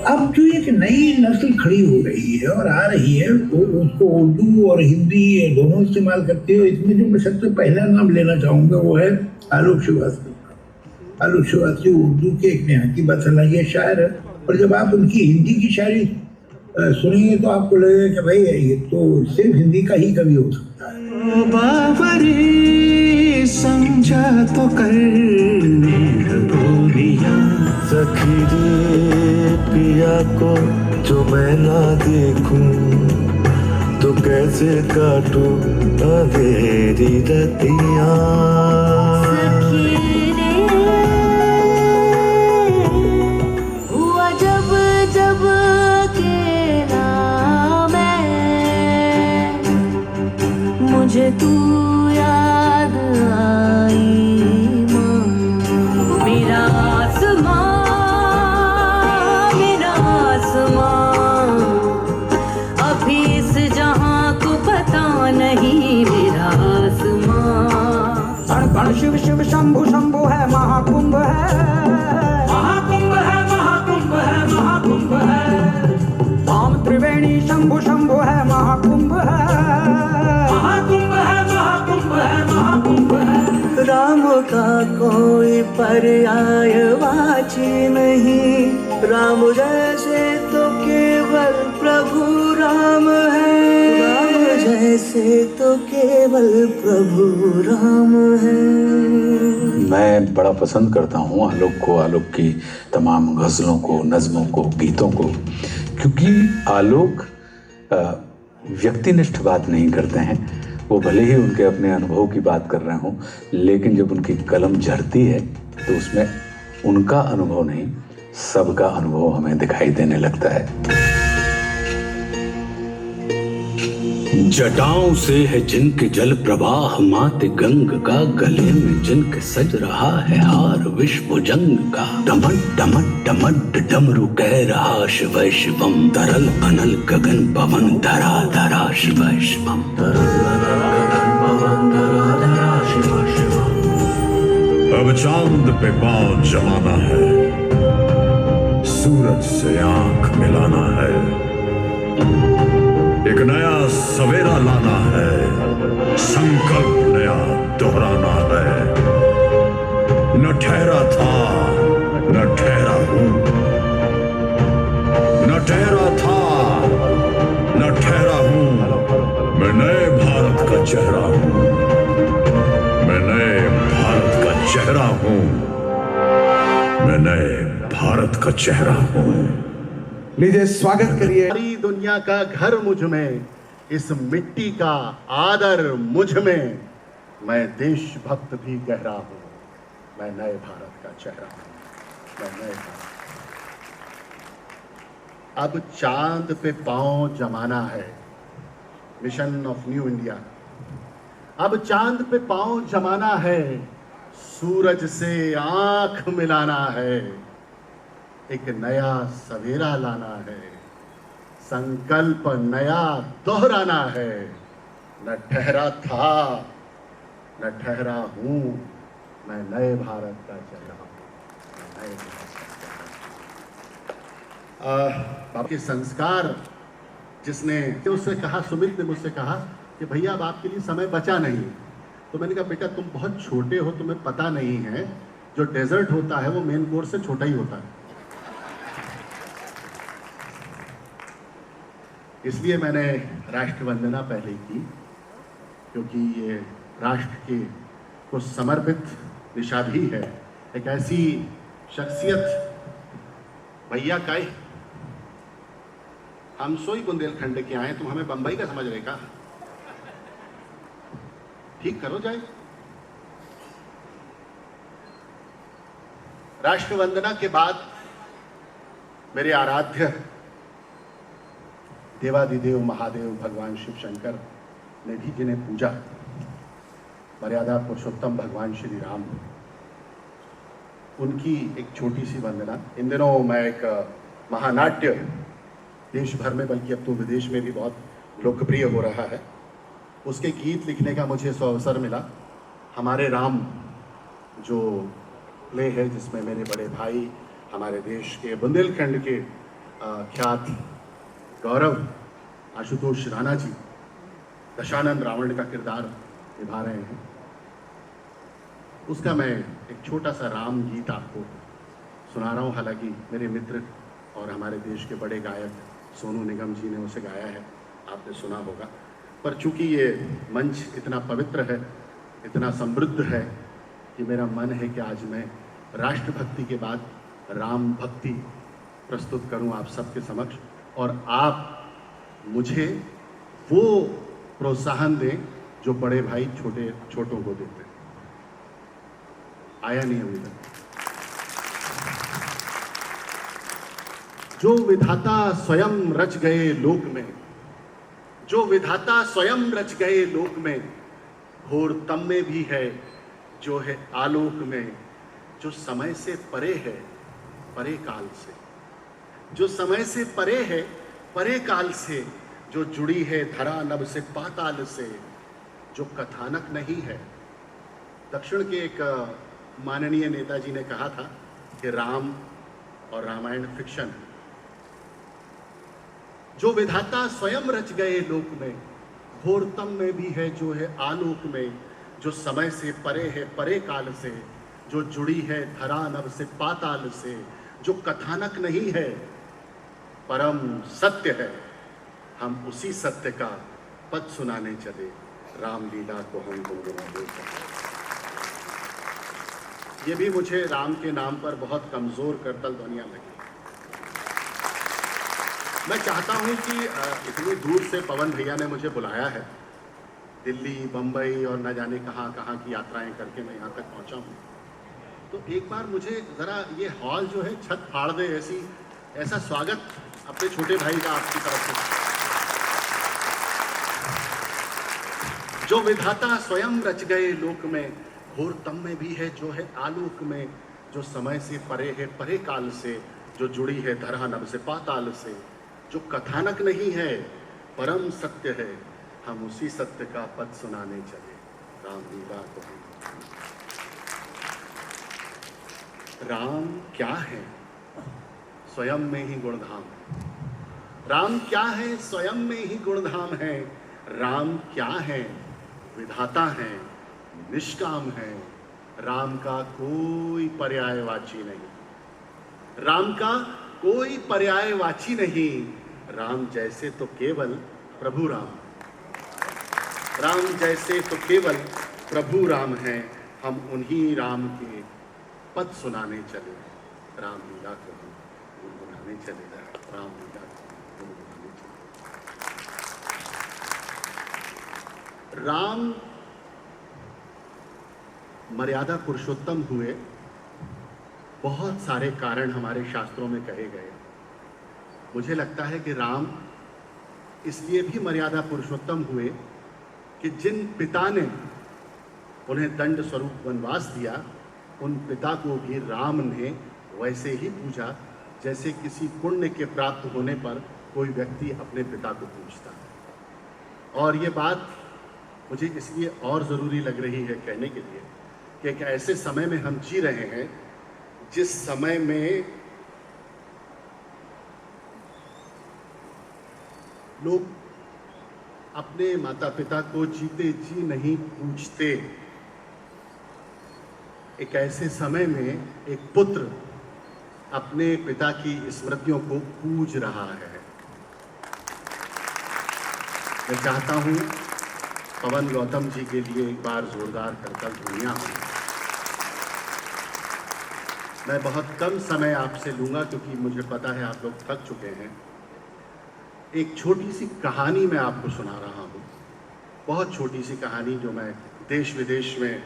अब जो एक नई नस्ल खड़ी हो रही है और आ रही है, वो उसको उर्दू और हिंदी दोनों इस्तेमाल करते हो। इसमें जो मैं सबसे पहला नाम लेना चाहूँगा वो है आलोक श्रीवास्तव। आलोक श्रीवास्तव उर्दू के एक निहायती बासलाहियत शायर है, और जब आप उनकी हिंदी की शायरी सुनेंगे तो आपको लगेगा कि भाई ये तो सिर्फ हिंदी का ही कवि हो सकता है। बाबरी समझा तो कर सखीरे पिया को जो मैं ना देखूं तो कैसे काटूं अंधेरी रतियां। हुआ जब जब अकेला मैं, मुझे तू याद आई माँ। मेरा आसमां, मेरा आसमां, अभी इस जहां को पता नहीं मेरा आसमां। हर हर शिव शिव शंभु शंभु है, महाकुंभ है, महाकुंभ है, महाकुंभ है, महाकुंभ है। धाम त्रिवेणी शंभु शंभु है, महाकुंभ है, महाकुंभ है, महाकुंभ है, महाकुंभ है। राम का कोई पर्यायवाची नहीं, राम जैसे तो केवल प्रभु राम है। राम जैसे तो केवल प्रभु राम है। मैं बड़ा पसंद करता हूँ आलोक को, आलोक की तमाम गज़लों को, नज़्मों को, गीतों को, क्योंकि आलोक व्यक्तिनिष्ठ बात नहीं करते हैं। वो भले ही उनके अपने अनुभव की बात कर रहे हों, लेकिन जब उनकी कलम झरती है तो उसमें उनका अनुभव नहीं, सबका अनुभव हमें दिखाई देने लगता है। जटाओं से है जिनके जल प्रवाह, मात गंग का गले में जिनके सज रहा है हार विश्व जंग का। डमट डमट डमट डमरू कह रहा शिव शिवम, तरल अनल गगन पवन धरा धरा शिव शिवम। अब चांद पे पांव जमाना है, सूरज से आंख मिलाना है, एक नया सवेरा लाना है, संकल्प नया दोहराना है। न ठहरा था न ठहरा हूं, न ठहरा था न ठहरा हूं, मैं नए भारत का चेहरा हूं, मैं नए भारत का चेहरा हूं, मैं नए भारत का चेहरा हूं। लीजिए स्वागत करिए। सारी दुनिया का घर मुझ में, इस मिट्टी का आदर मुझ में, मैं देशभक्त भी गहरा हूं, मैं नए भारत का चेहरा हूं, मैं नए भारत। अब चांद पे पांव जमाना है, मिशन ऑफ न्यू इंडिया। अब चांद पे पांव जमाना है, सूरज से आंख मिलाना है, एक नया सवेरा लाना है, संकल्प नया दोहराना है। न ठहरा था न ठहरा हूँ मैं नए भारत का चेहरा हूँ, मैं नए भारत का चेहरा। बाकी संस्कार जिसने उससे कहा, सुमित ने मुझसे कहा कि भैया अब आपके लिए समय बचा नहीं। तो मैंने कहा बेटा तुम बहुत छोटे हो, तुम्हें पता नहीं है जो डेजर्ट होता है वो मेन कोर्स से छोटा ही होता है। इसलिए मैंने राष्ट्र वंदना पहले की, क्योंकि ये राष्ट्र के को समर्पित दिशा भी है। एक ऐसी शख्सियत, भैया काई हम सोई बुंदेलखंड के आए, तुम हमें बंबई का समझ रहे का? ठीक करो जाए। राष्ट्र वंदना के बाद मेरे आराध्य देवादिदेव महादेव भगवान शिव शंकर ने भी जिन्हें पूजा, मर्यादा पुरुषोत्तम भगवान श्री राम, उनकी एक छोटी सी वंदना। इन दिनों मैं एक महानाट्य देश भर में, बल्कि अब तो विदेश में भी बहुत लोकप्रिय हो रहा है, उसके गीत लिखने का मुझे अवसर मिला। हमारे राम जो प्ले है, जिसमें मेरे बड़े भाई, हमारे देश के बुंदेलखंड के ख्यात गौरव आशुतोष राणा जी दशानंद रावण का किरदार निभा रहे हैं, उसका मैं एक छोटा सा राम गीत आपको सुना रहा हूँ। हालांकि मेरे मित्र और हमारे देश के बड़े गायक सोनू निगम जी ने उसे गाया है, आपने सुना होगा। पर चूंकि ये मंच इतना पवित्र है, इतना समृद्ध है, कि मेरा मन है कि आज मैं राष्ट्रभक्ति के बाद राम भक्ति प्रस्तुत करूं आप सबके समक्ष, और आप मुझे वो प्रोत्साहन दें जो बड़े भाई छोटों को देते हैं। आया नहीं अभी तक। जो विधाता स्वयं रच गए लोक में, जो विधाता स्वयं रच गए लोक में, घोर तम में भी है जो है आलोक में, जो समय से परे है परे काल से, जो समय से परे है परे काल से, जो जुड़ी है धरा नभ से पाताल से, जो कथानक नहीं है। दक्षिण के एक माननीय नेताजी ने कहा था कि राम और रामायण फिक्शन है। जो विधाता स्वयं रच गए लोक में, घोरतम में भी है जो है आलोक में, जो समय से परे है परे काल से, जो जुड़ी है धरा नभ से पाताल से, जो कथानक नहीं है परम सत्य है, हम उसी सत्य का पद सुनाने चले, रामलीला को हम गुनगुनाते चले। ये भी मुझे राम के नाम पर बहुत कमजोर करतल ध्वनियां लगी। मैं चाहता हूं कि इतनी दूर से पवन भैया ने मुझे बुलाया है, दिल्ली, बम्बई और न जाने कहाँ कहाँ की यात्राएं करके मैं यहाँ तक पहुँचा हूँ, तो एक बार मुझे ज़रा ये हॉल जो है छत फाड़ दे, ऐसा स्वागत अपने छोटे भाई का आपकी तरफ से। जो विधाता स्वयं रच गए लोक में, घोर तम में भी है जो है आलोक में, जो समय से परे है परे काल से, जो जुड़ी है धरा नभ से पाताल से, जो कथानक नहीं है परम सत्य है, हम उसी सत्य का पद सुनाने चले, रामलीला को। राम क्या है? स्वयं में ही गुणधाम है। राम क्या है? स्वयं में ही गुणधाम है। राम क्या है? विधाता है, निष्काम है। राम का कोई पर्यायवाची नहीं, राम का कोई पर्यायवाची नहीं। राम जैसे तो केवल प्रभु राम, राम जैसे तो केवल प्रभु राम है। हम उन्हीं राम के पद सुनाने चले, रामलीला को हम गुनगुनाने चले, रामलीला को गुनगुनाने चले। राम मर्यादा पुरुषोत्तम हुए, बहुत सारे कारण हमारे शास्त्रों में कहे गए। मुझे लगता है कि राम इसलिए भी मर्यादा पुरुषोत्तम हुए कि जिन पिता ने उन्हें दंड स्वरूप वनवास दिया, उन पिता को भी राम ने वैसे ही पूजा जैसे किसी पुण्य के प्राप्त होने पर कोई व्यक्ति अपने पिता को पूजता है। और ये बात मुझे इसलिए और ज़रूरी लग रही है कहने के लिए कि एक ऐसे समय में हम जी रहे हैं जिस समय में लोग अपने माता पिता को जीते जी नहीं पूछते। एक ऐसे समय में एक पुत्र अपने पिता की स्मृतियों को पूज रहा है। मैं चाहता हूं पवन गौतम जी के लिए एक बार जोरदार करतल ध्वनियां हो। मैं बहुत कम समय आपसे लूंगा क्योंकि मुझे पता है आप लोग थक चुके हैं। एक छोटी सी कहानी मैं आपको सुना रहा हूं, बहुत छोटी सी कहानी जो मैं देश विदेश में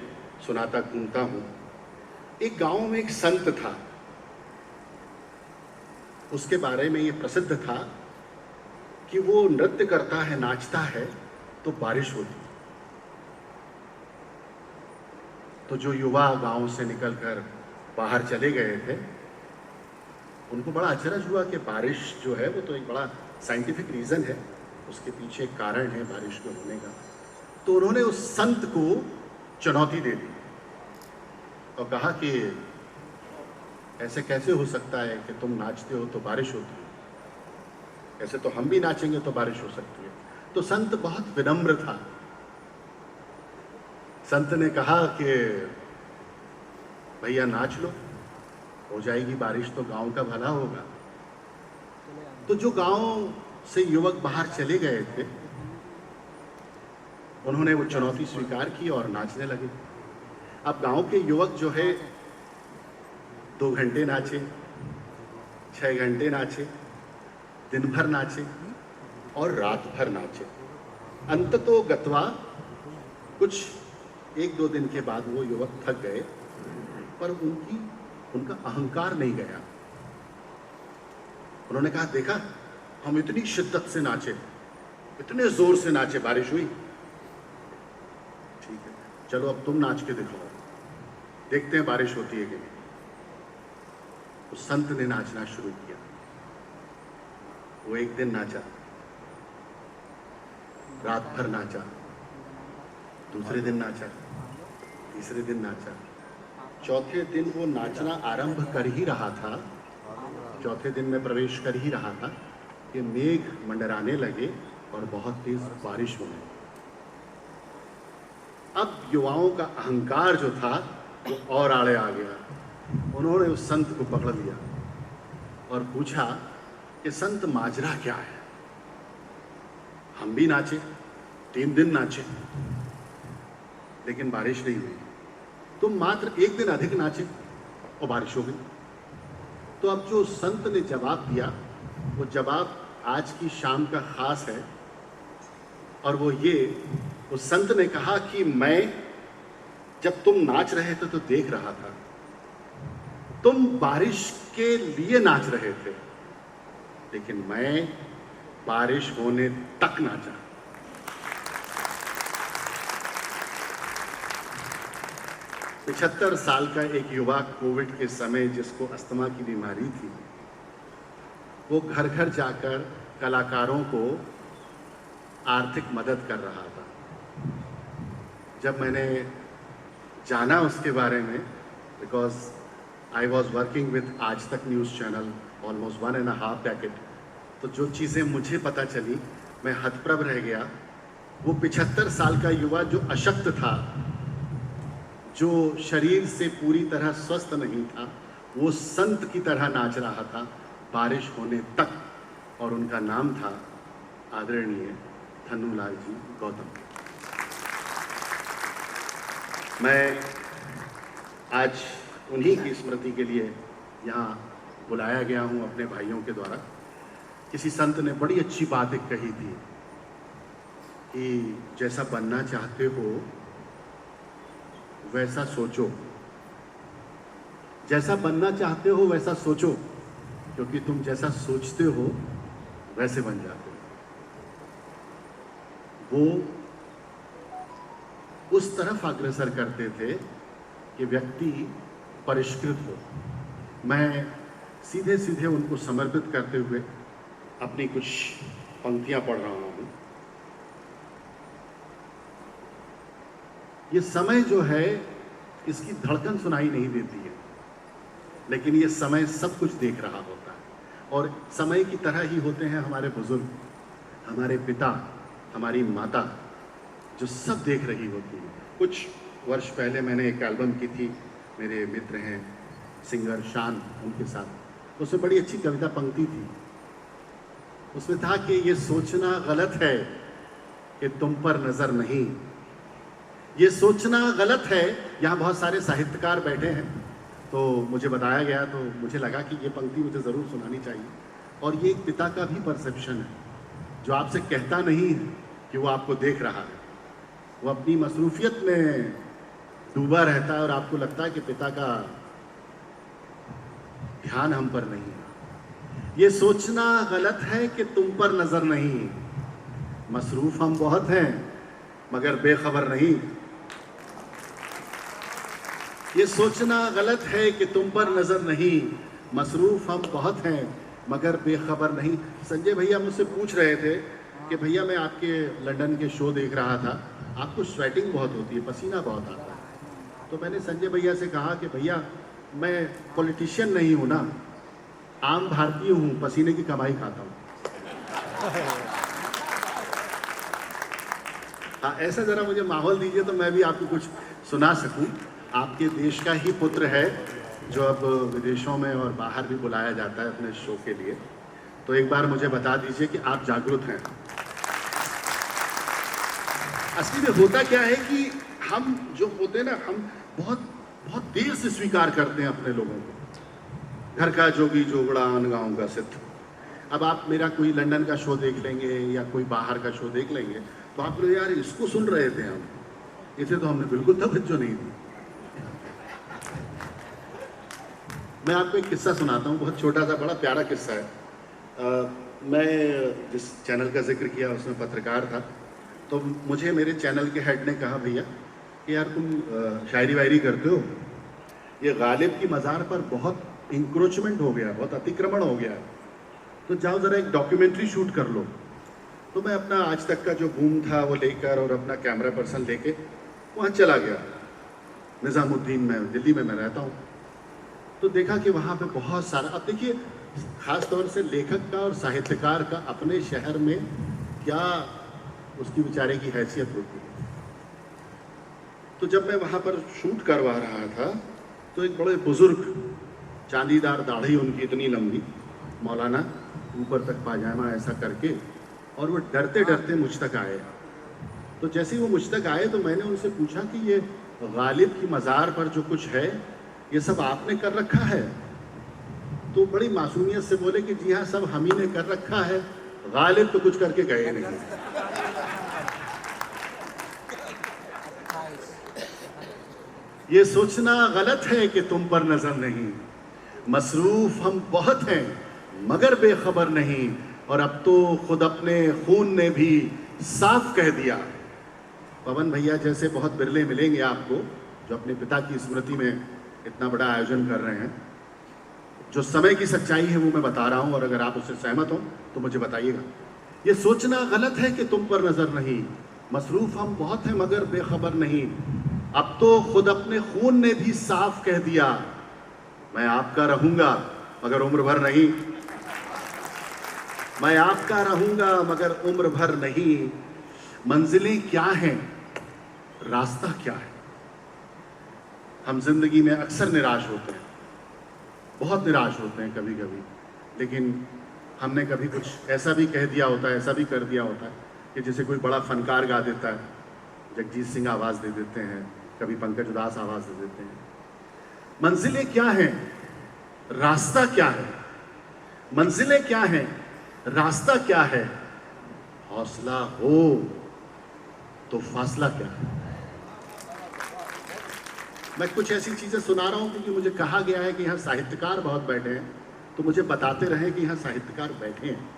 सुनाता घूमता हूं। एक गांव में एक संत था, उसके बारे में ये प्रसिद्ध था कि वो नृत्य करता है, नाचता है तो बारिश होती। तो जो युवा गांव से निकलकर बाहर चले गए थे, उनको बड़ा अचरज हुआ कि बारिश जो है वो तो एक बड़ा साइंटिफिक रीज़न है, उसके पीछे एक कारण है बारिश के होने का। तो उन्होंने उस संत को चुनौती दे दी और कहा कि ऐसे कैसे हो सकता है कि तुम नाचते हो तो बारिश होती है, ऐसे तो हम भी नाचेंगे तो बारिश हो सकती है। तो संत बहुत विनम्र था। संत ने कहा कि भैया नाच लो, हो जाएगी बारिश तो गांव का भला होगा। तो जो गांव से युवक बाहर चले गए थे, उन्होंने वो चुनौती स्वीकार की और नाचने लगे। अब गांव के युवक जो है 2 घंटे नाचे, 6 घंटे नाचे, दिन भर नाचे और रात भर नाचे। अंततो गत्वा कुछ 1-2 दिन के बाद वो युवक थक गए, पर उनका अहंकार नहीं गया। उन्होंने कहा, देखा हम इतनी शिद्दत से नाचे, इतने जोर से नाचे, बारिश हुई। ठीक है, चलो अब तुम नाच के दिखाओ, देखते हैं बारिश होती है कि नहीं। उस संत ने नाचना शुरू किया। वो एक दिन नाचा, रात भर नाचा, दूसरे दिन नाचा, तीसरे दिन नाचा, चौथे दिन वो नाचना आरंभ कर ही रहा था, चौथे दिन में प्रवेश कर ही रहा था कि मेघ मंडराने लगे और बहुत तेज बारिश होने लगी। अब युवाओं का अहंकार जो था वो और आड़े आ गया। उन्होंने उस संत को पकड़ लिया और पूछा कि संत माजरा क्या है? हम भी नाचे, 3 दिन नाचे, लेकिन बारिश नहीं हुई। तुम मात्र 1 दिन अधिक नाचे और बारिश हो गई। तो अब जो संत ने जवाब दिया, वो जवाब आज की शाम का खास है, और वो ये, उस संत ने कहा कि मैं जब तुम नाच रहे थे तो देख रहा था, तुम बारिश के लिए नाच रहे थे, लेकिन मैं बारिश होने तक नाचा। पचहत्तर साल का एक युवा कोविड के समय, जिसको अस्थमा की बीमारी थी, वो घर घर जाकर कलाकारों को आर्थिक मदद कर रहा था। जब मैंने जाना उसके बारे में, because I was working with आज तक न्यूज़ चैनल ऑलमोस्ट 1.5 डेकेड, तो जो चीज़ें मुझे पता चली मैं हतप्रभ रह गया। वो 75 साल का युवा जो अशक्त था, जो शरीर से पूरी तरह स्वस्थ नहीं था, वो संत की तरह नाच रहा था बारिश होने तक, और उनका नाम था आदरणीय धन्नूलाल जी गौतम। मैं आज उन्हीं की स्मृति के लिए यहाँ बुलाया गया हूँ अपने भाइयों के द्वारा। किसी संत ने बड़ी अच्छी बात एक कही थी कि जैसा बनना चाहते हो वैसा सोचो, जैसा बनना चाहते हो वैसा सोचो, क्योंकि तुम जैसा सोचते हो वैसे बन जाते हो। वो उस तरफ अग्रसर करते थे कि व्यक्ति परिष्कृत हो। मैं सीधे सीधे उनको समर्पित करते हुए अपनी कुछ पंक्तियां पढ़ रहा हूं। ये समय जो है इसकी धड़कन सुनाई नहीं देती है, लेकिन ये समय सब कुछ देख रहा होता है। और समय की तरह ही होते हैं हमारे बुजुर्ग, हमारे पिता, हमारी माता, जो सब देख रही होती है। कुछ वर्ष पहले मैंने एक एल्बम की थी, मेरे मित्र हैं सिंगर शान, उनके साथ। उसमें बड़ी अच्छी कविता पंक्ति थी। उसमें था कि ये सोचना गलत है कि तुम पर नजर नहीं, ये सोचना गलत है। यहाँ बहुत सारे साहित्यकार बैठे हैं, तो मुझे बताया गया, तो मुझे लगा कि ये पंक्ति मुझे ज़रूर सुनानी चाहिए। और ये एक पिता का भी परसेप्शन है, जो आपसे कहता नहीं है कि वो आपको देख रहा है, वो अपनी मसरूफियत में डूबा रहता है और आपको लगता है कि पिता का ध्यान हम पर नहीं है। ये सोचना गलत है कि तुम पर नजर नहीं, मसरूफ हम बहुत हैं मगर बेखबर नहीं। ये सोचना गलत है कि तुम पर नजर नहीं, मसरूफ हम बहुत हैं मगर बेखबर नहीं। संजय भैया मुझसे पूछ रहे थे कि भैया मैं आपके लंदन के शो देख रहा था, आपको स्वेटिंग बहुत होती है, पसीना बहुत आता है। तो मैंने संजय भैया से कहा कि भैया मैं पॉलिटिशियन नहीं हूँ ना, आम भारतीय हूँ, पसीने की कमाई खाता हूँ। हाँ, ऐसा जरा मुझे माहौल दीजिए तो मैं भी आपको कुछ सुना सकूं। आपके देश का ही पुत्र है जो अब विदेशों में और बाहर भी बुलाया जाता है अपने शो के लिए। तो एक बार मुझे बता दीजिए कि आप जागरूक हैं। असली में होता क्या है कि हम जो होते हैं ना, हम बहुत बहुत देर से स्वीकार करते हैं अपने लोगों को। घर का जोगी जोगड़ा अन गाँव का सिद्ध। अब आप मेरा कोई लंदन का शो देख लेंगे या कोई बाहर का शो देख लेंगे तो आप लोग यार इसको सुन रहे थे, हम इसे तो हमने बिल्कुल तवज्जो नहीं दी। मैं आपको एक किस्सा सुनाता हूँ, बहुत छोटा सा, बड़ा प्यारा किस्सा है। मैं जिस चैनल का जिक्र किया उसमें पत्रकार था, तो मुझे मेरे चैनल के हेड ने कहा भैया कि यार तुम शायरी वायरी करते हो, ये गालिब की मज़ार पर बहुत इंक्रोचमेंट हो गया, बहुत अतिक्रमण हो गया, तो जाओ ज़रा एक डॉक्यूमेंट्री शूट कर लो। तो मैं अपना आज तक का जो बूम था वो लेकर और अपना कैमरा पर्सन लेके वहाँ चला गया। निज़ामुद्दीन में, दिल्ली में मैं रहता हूँ। तो देखा कि वहाँ पे बहुत सारा, अब देखिए ख़ास तौर से लेखक का और साहित्यकार का अपने शहर में क्या उसकी बेचारे की हैसियत होती है। तो जब मैं वहाँ पर शूट करवा रहा था तो एक बड़े बुजुर्ग, चांदीदार दाढ़ी उनकी इतनी लंबी, मौलाना, ऊपर तक पाजामा ऐसा करके, और वो डरते डरते मुझ तक आए। तो जैसे ही वो मुझ तक आए तो मैंने उनसे पूछा कि ये गालिब की मज़ार पर जो कुछ है ये सब आपने कर रखा है? तो बड़ी मासूमियत से बोले कि जी हाँ, सब हम ही ने कर रखा है, गालिब तो कुछ करके गए नहीं। ये सोचना गलत है कि तुम पर नजर नहीं, मसरूफ हम बहुत हैं मगर बेखबर नहीं। और अब तो खुद अपने खून ने भी साफ कह दिया। पवन भैया जैसे बहुत बिरले मिलेंगे आपको जो अपने पिता की स्मृति में इतना बड़ा आयोजन कर रहे हैं। जो समय की सच्चाई है वो मैं बता रहा हूँ, और अगर आप उससे सहमत हो तो मुझे बताइएगा। ये सोचना गलत है कि तुम पर नजर नहीं, मसरूफ हम बहुत हैं मगर बेखबर नहीं। अब तो खुद अपने खून ने भी साफ कह दिया, मैं आपका रहूंगा मगर उम्र भर नहीं, मैं आपका रहूंगा मगर उम्र भर नहीं। मंजिलें क्या हैं, रास्ता क्या है? हम जिंदगी में अक्सर निराश होते हैं, बहुत निराश होते हैं कभी कभी, लेकिन हमने कभी कुछ ऐसा भी कह दिया होता है, ऐसा भी कर दिया होता है कि जैसे कोई बड़ा फनकार गा देता है, जगजीत सिंह आवाज़ दे देते हैं, कभी पंकज उदास आवाज़ दे देते हैं। मंजिलें क्या हैं, रास्ता क्या है? मंजिलें क्या हैं, रास्ता क्या है? हौसला हो तो फासला क्या है? मैं कुछ ऐसी चीजें सुना रहा हूं क्योंकि मुझे कहा गया है कि यहाँ साहित्यकार बहुत बैठे हैं, तो मुझे बताते रहे कि यहाँ साहित्यकार बैठे हैं।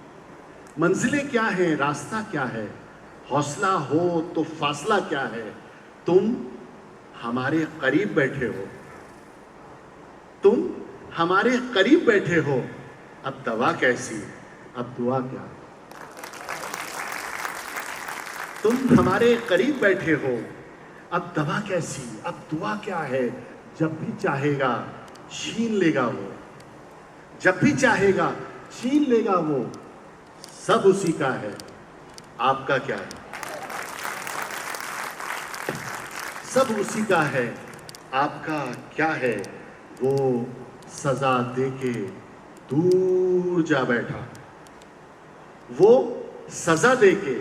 मंजिलें क्या हैं, रास्ता क्या है? हौसला हो तो फासला क्या है? तुम हमारे करीब बैठे हो, तुम हमारे करीब बैठे हो, अब दवा कैसी, अब दुआ क्या? तुम हमारे करीब बैठे हो, अब दवा कैसी, अब दुआ क्या है, जब भी चाहेगा छीन लेगा वो, जब भी चाहेगा छीन लेगा वो, सब उसी का है, आपका क्या है? सब उसी का है, आपका क्या है? वो सजा देके दूर जा बैठा, वो सजा देके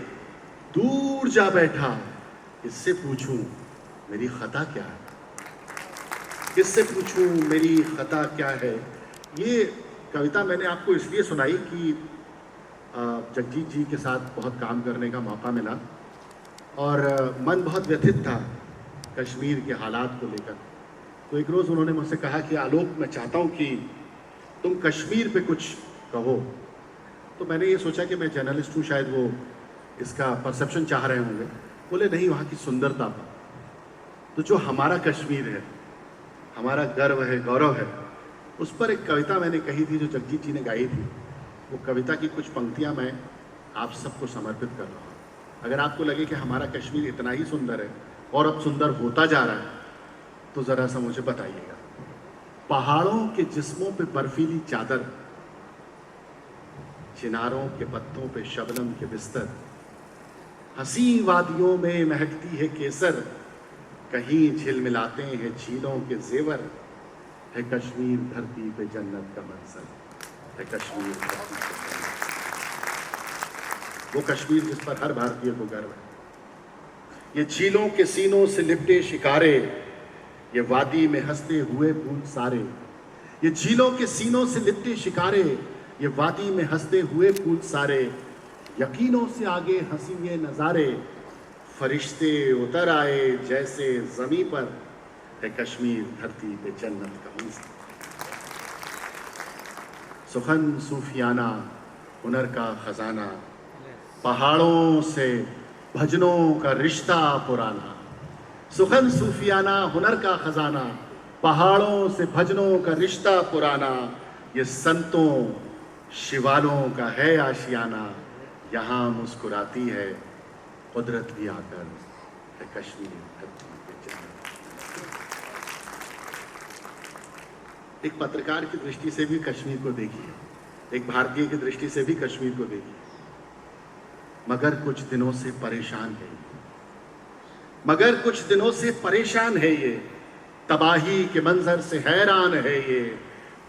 दूर जा बैठा, इससे पूछूं मेरी खता क्या है? किससे पूछूं मेरी खता क्या है? ये कविता मैंने आपको इसलिए सुनाई कि जगजीत जी के साथ बहुत काम करने का मौका मिला और मन बहुत व्यथित था कश्मीर के हालात को लेकर। तो एक रोज़ उन्होंने मुझसे कहा कि आलोक, मैं चाहता हूँ कि तुम कश्मीर पे कुछ कहो। तो मैंने ये सोचा कि मैं जर्नलिस्ट हूँ, शायद वो इसका परसेप्शन चाह रहे होंगे। बोले नहीं, वहाँ की सुंदरता पर, तो जो हमारा कश्मीर है, हमारा गर्व है, गौरव है, उस पर एक कविता मैंने कही थी जो जगजीत जी ने गाई थी। वो कविता की कुछ पंक्तियाँ मैं आप सबको समर्पित कर रहा हूँ। अगर आपको लगे कि हमारा कश्मीर इतना ही सुंदर है और अब सुंदर होता जा रहा है, तो ज़रा सा मुझे बताइएगा। पहाड़ों के जिस्मों पे बर्फीली चादर, चिनारों के पत्तों पे शबनम के बिस्तर, हंसी वादियों में महकती है केसर, कहीं झिलमिलाते हैं झीलों के जेवर, है कश्मीर धरती पे जन्नत का मंजर, है कश्मीर धरती पे जन्नत। वो कश्मीर जिस पर हर भारतीय को गर्व है। ये झीलों के सीनों से लिपटे शिकारे, ये वादी में हंसते हुए फूल सारे, ये झीलों के सीनों से लिपटे शिकारे, ये वादी में हंसते हुए फूल सारे, यकीनों से आगे हंसी ये नज़ारे, फरिश्ते उतर आए जैसे ज़मीं पर, है कश्मीर धरती पे जन्नत का मंजर। सुखन सूफियाना हुनर का खजाना, पहाड़ों से भजनों का रिश्ता पुराना। सुखन सूफियाना हुनर का खजाना, पहाड़ों से भजनों का रिश्ता पुराना, ये संतों शिवालों का है आशियाना, यहाँ मुस्कुराती है कुदरत भी आकर, है कश्मीर धरती पे जन्नत। एक पत्रकार की दृष्टि से भी कश्मीर को देखिए, एक भारतीय की दृष्टि से भी कश्मीर को देखिए। मगर कुछ दिनों से परेशान है, मगर कुछ दिनों से परेशान है ये, तबाही के मंजर से हैरान है ये,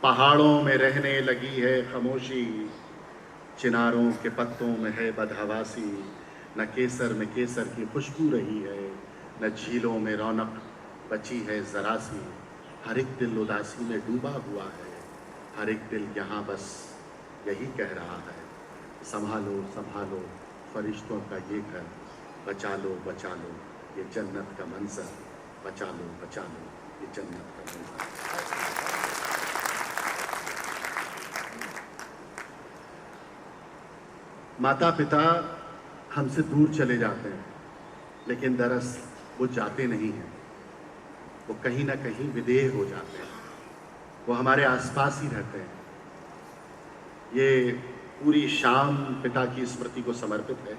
पहाड़ों में रहने लगी है खामोशी, चिनारों के पत्तों में है बदहवासी, न केसर में केसर की खुशबू रही है, न झीलों में रौनक बची है जरा सी, हर एक दिल उदासी में डूबा हुआ है, हर एक दिल यहाँ बस यही कह रहा है, संभालो संभालो फरिश्तों का ये घर, बचा लो ये जन्नत का मंजर, बचा लो ये जन्नत का मंजर। माता पिता हमसे दूर चले जाते हैं, लेकिन दरअसल वो जाते नहीं हैं, वो कहीं ना कहीं विदेह हो जाते हैं, वो हमारे आसपास ही रहते हैं। ये पूरी शाम पिता की स्मृति को समर्पित है,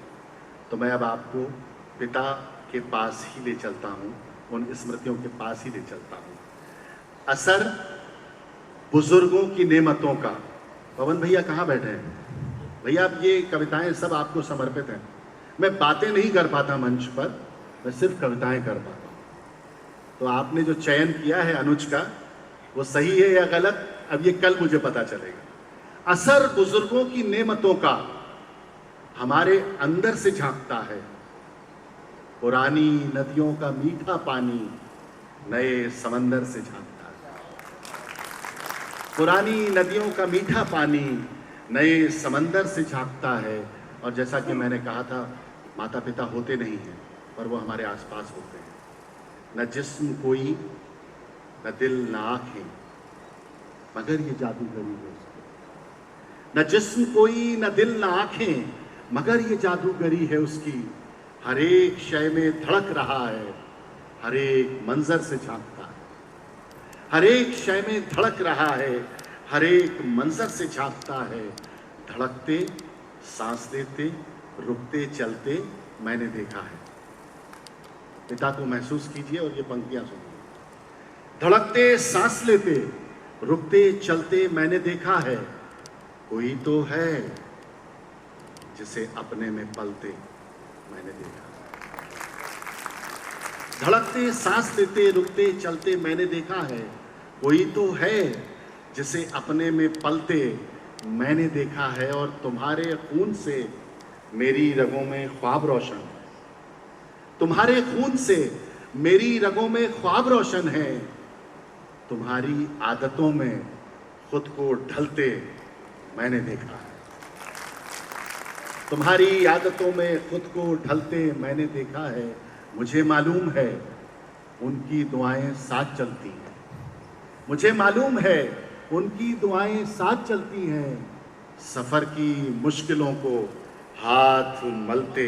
तो मैं अब आपको पिता के पास ही ले चलता हूँ, उन स्मृतियों के पास ही ले चलता हूँ। असर बुजुर्गों की नेमतों का। पवन भैया कहाँ बैठे हैं? भैया अब ये कविताएं सब आपको समर्पित हैं। मैं बातें नहीं कर पाता मंच पर, मैं सिर्फ कविताएं कर पाता हूँ। तो आपने जो चयन किया है अनुज का, वो सही है या गलत, अब ये कल मुझे पता चलेगा। असर बुजुर्गों की नेमतों का हमारे अंदर से झांकता है, पुरानी नदियों का मीठा पानी नए समंदर से झांकता है, पुरानी नदियों का मीठा पानी नए समंदर से झांकता है। और जैसा कि मैंने कहा था, माता पिता होते नहीं हैं, पर वो हमारे आसपास होते हैं। न जिस्म कोई, न दिल, न आंखें, मगर ये जादूगरी है उसकी। न जिस्म कोई, न दिल, न आंखें, मगर ये जादूगरी है उसकी। हर एक शय में धड़क रहा है, हर एक मंजर से झांकता है। हर एक शय में धड़क रहा है, हर एक मंजर से झांकता है। धड़कते, सांस लेते, रुकते, चलते मैंने देखा है। पिता को महसूस कीजिए और ये पंक्तियां सुनिए। धड़कते सांस लेते रुकते चलते मैंने देखा है, कोई तो है जिसे अपने में पलते मैंने देखा। धड़कते सांस लेते रुकते चलते मैंने देखा है, कोई तो है जिसे अपने में पलते मैंने देखा है। और तुम्हारे खून से मेरी रगों में ख्वाब रोशन है, तुम्हारे खून से मेरी रगों में ख्वाब रोशन है, तुम्हारी आदतों में खुद को ढलते मैंने देखा है, तुम्हारी आदतों में खुद को ढलते मैंने देखा है। मुझे मालूम है उनकी दुआएं साथ चलती हैं, मुझे मालूम है उनकी दुआएं साथ चलती हैं, सफर की मुश्किलों को हाथ मलते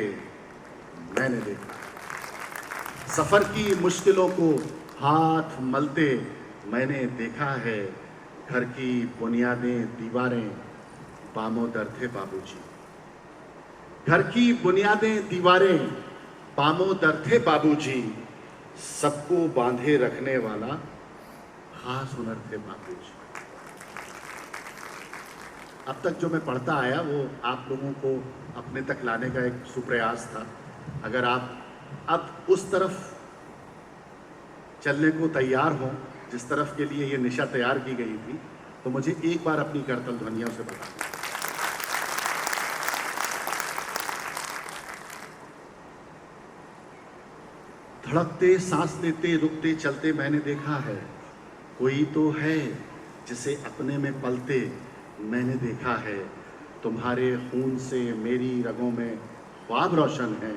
मैंने देखा, सफर की मुश्किलों को हाथ मलते मैंने देखा है। घर की बुनियादें दीवारें पामोदर थे बाबूजी, घर की बुनियादें दीवारें पामोदर थे बाबूजी, सबको बांधे रखने वाला खास हुनर थे बाबूजी। अब तक जो मैं पढ़ता आया वो आप लोगों को अपने तक लाने का एक सुप्रयास था। अगर आप अब उस तरफ चलने को तैयार हों जिस तरफ के लिए ये निशा तैयार की गई थी, तो मुझे एक बार अपनी करतल ध्वनियों से बता दें। धड़कते सांस लेते रुकते चलते मैंने देखा है, कोई तो है जिसे अपने में पलते मैंने देखा है, तुम्हारे खून से मेरी रगों में ख्वाब रोशन है,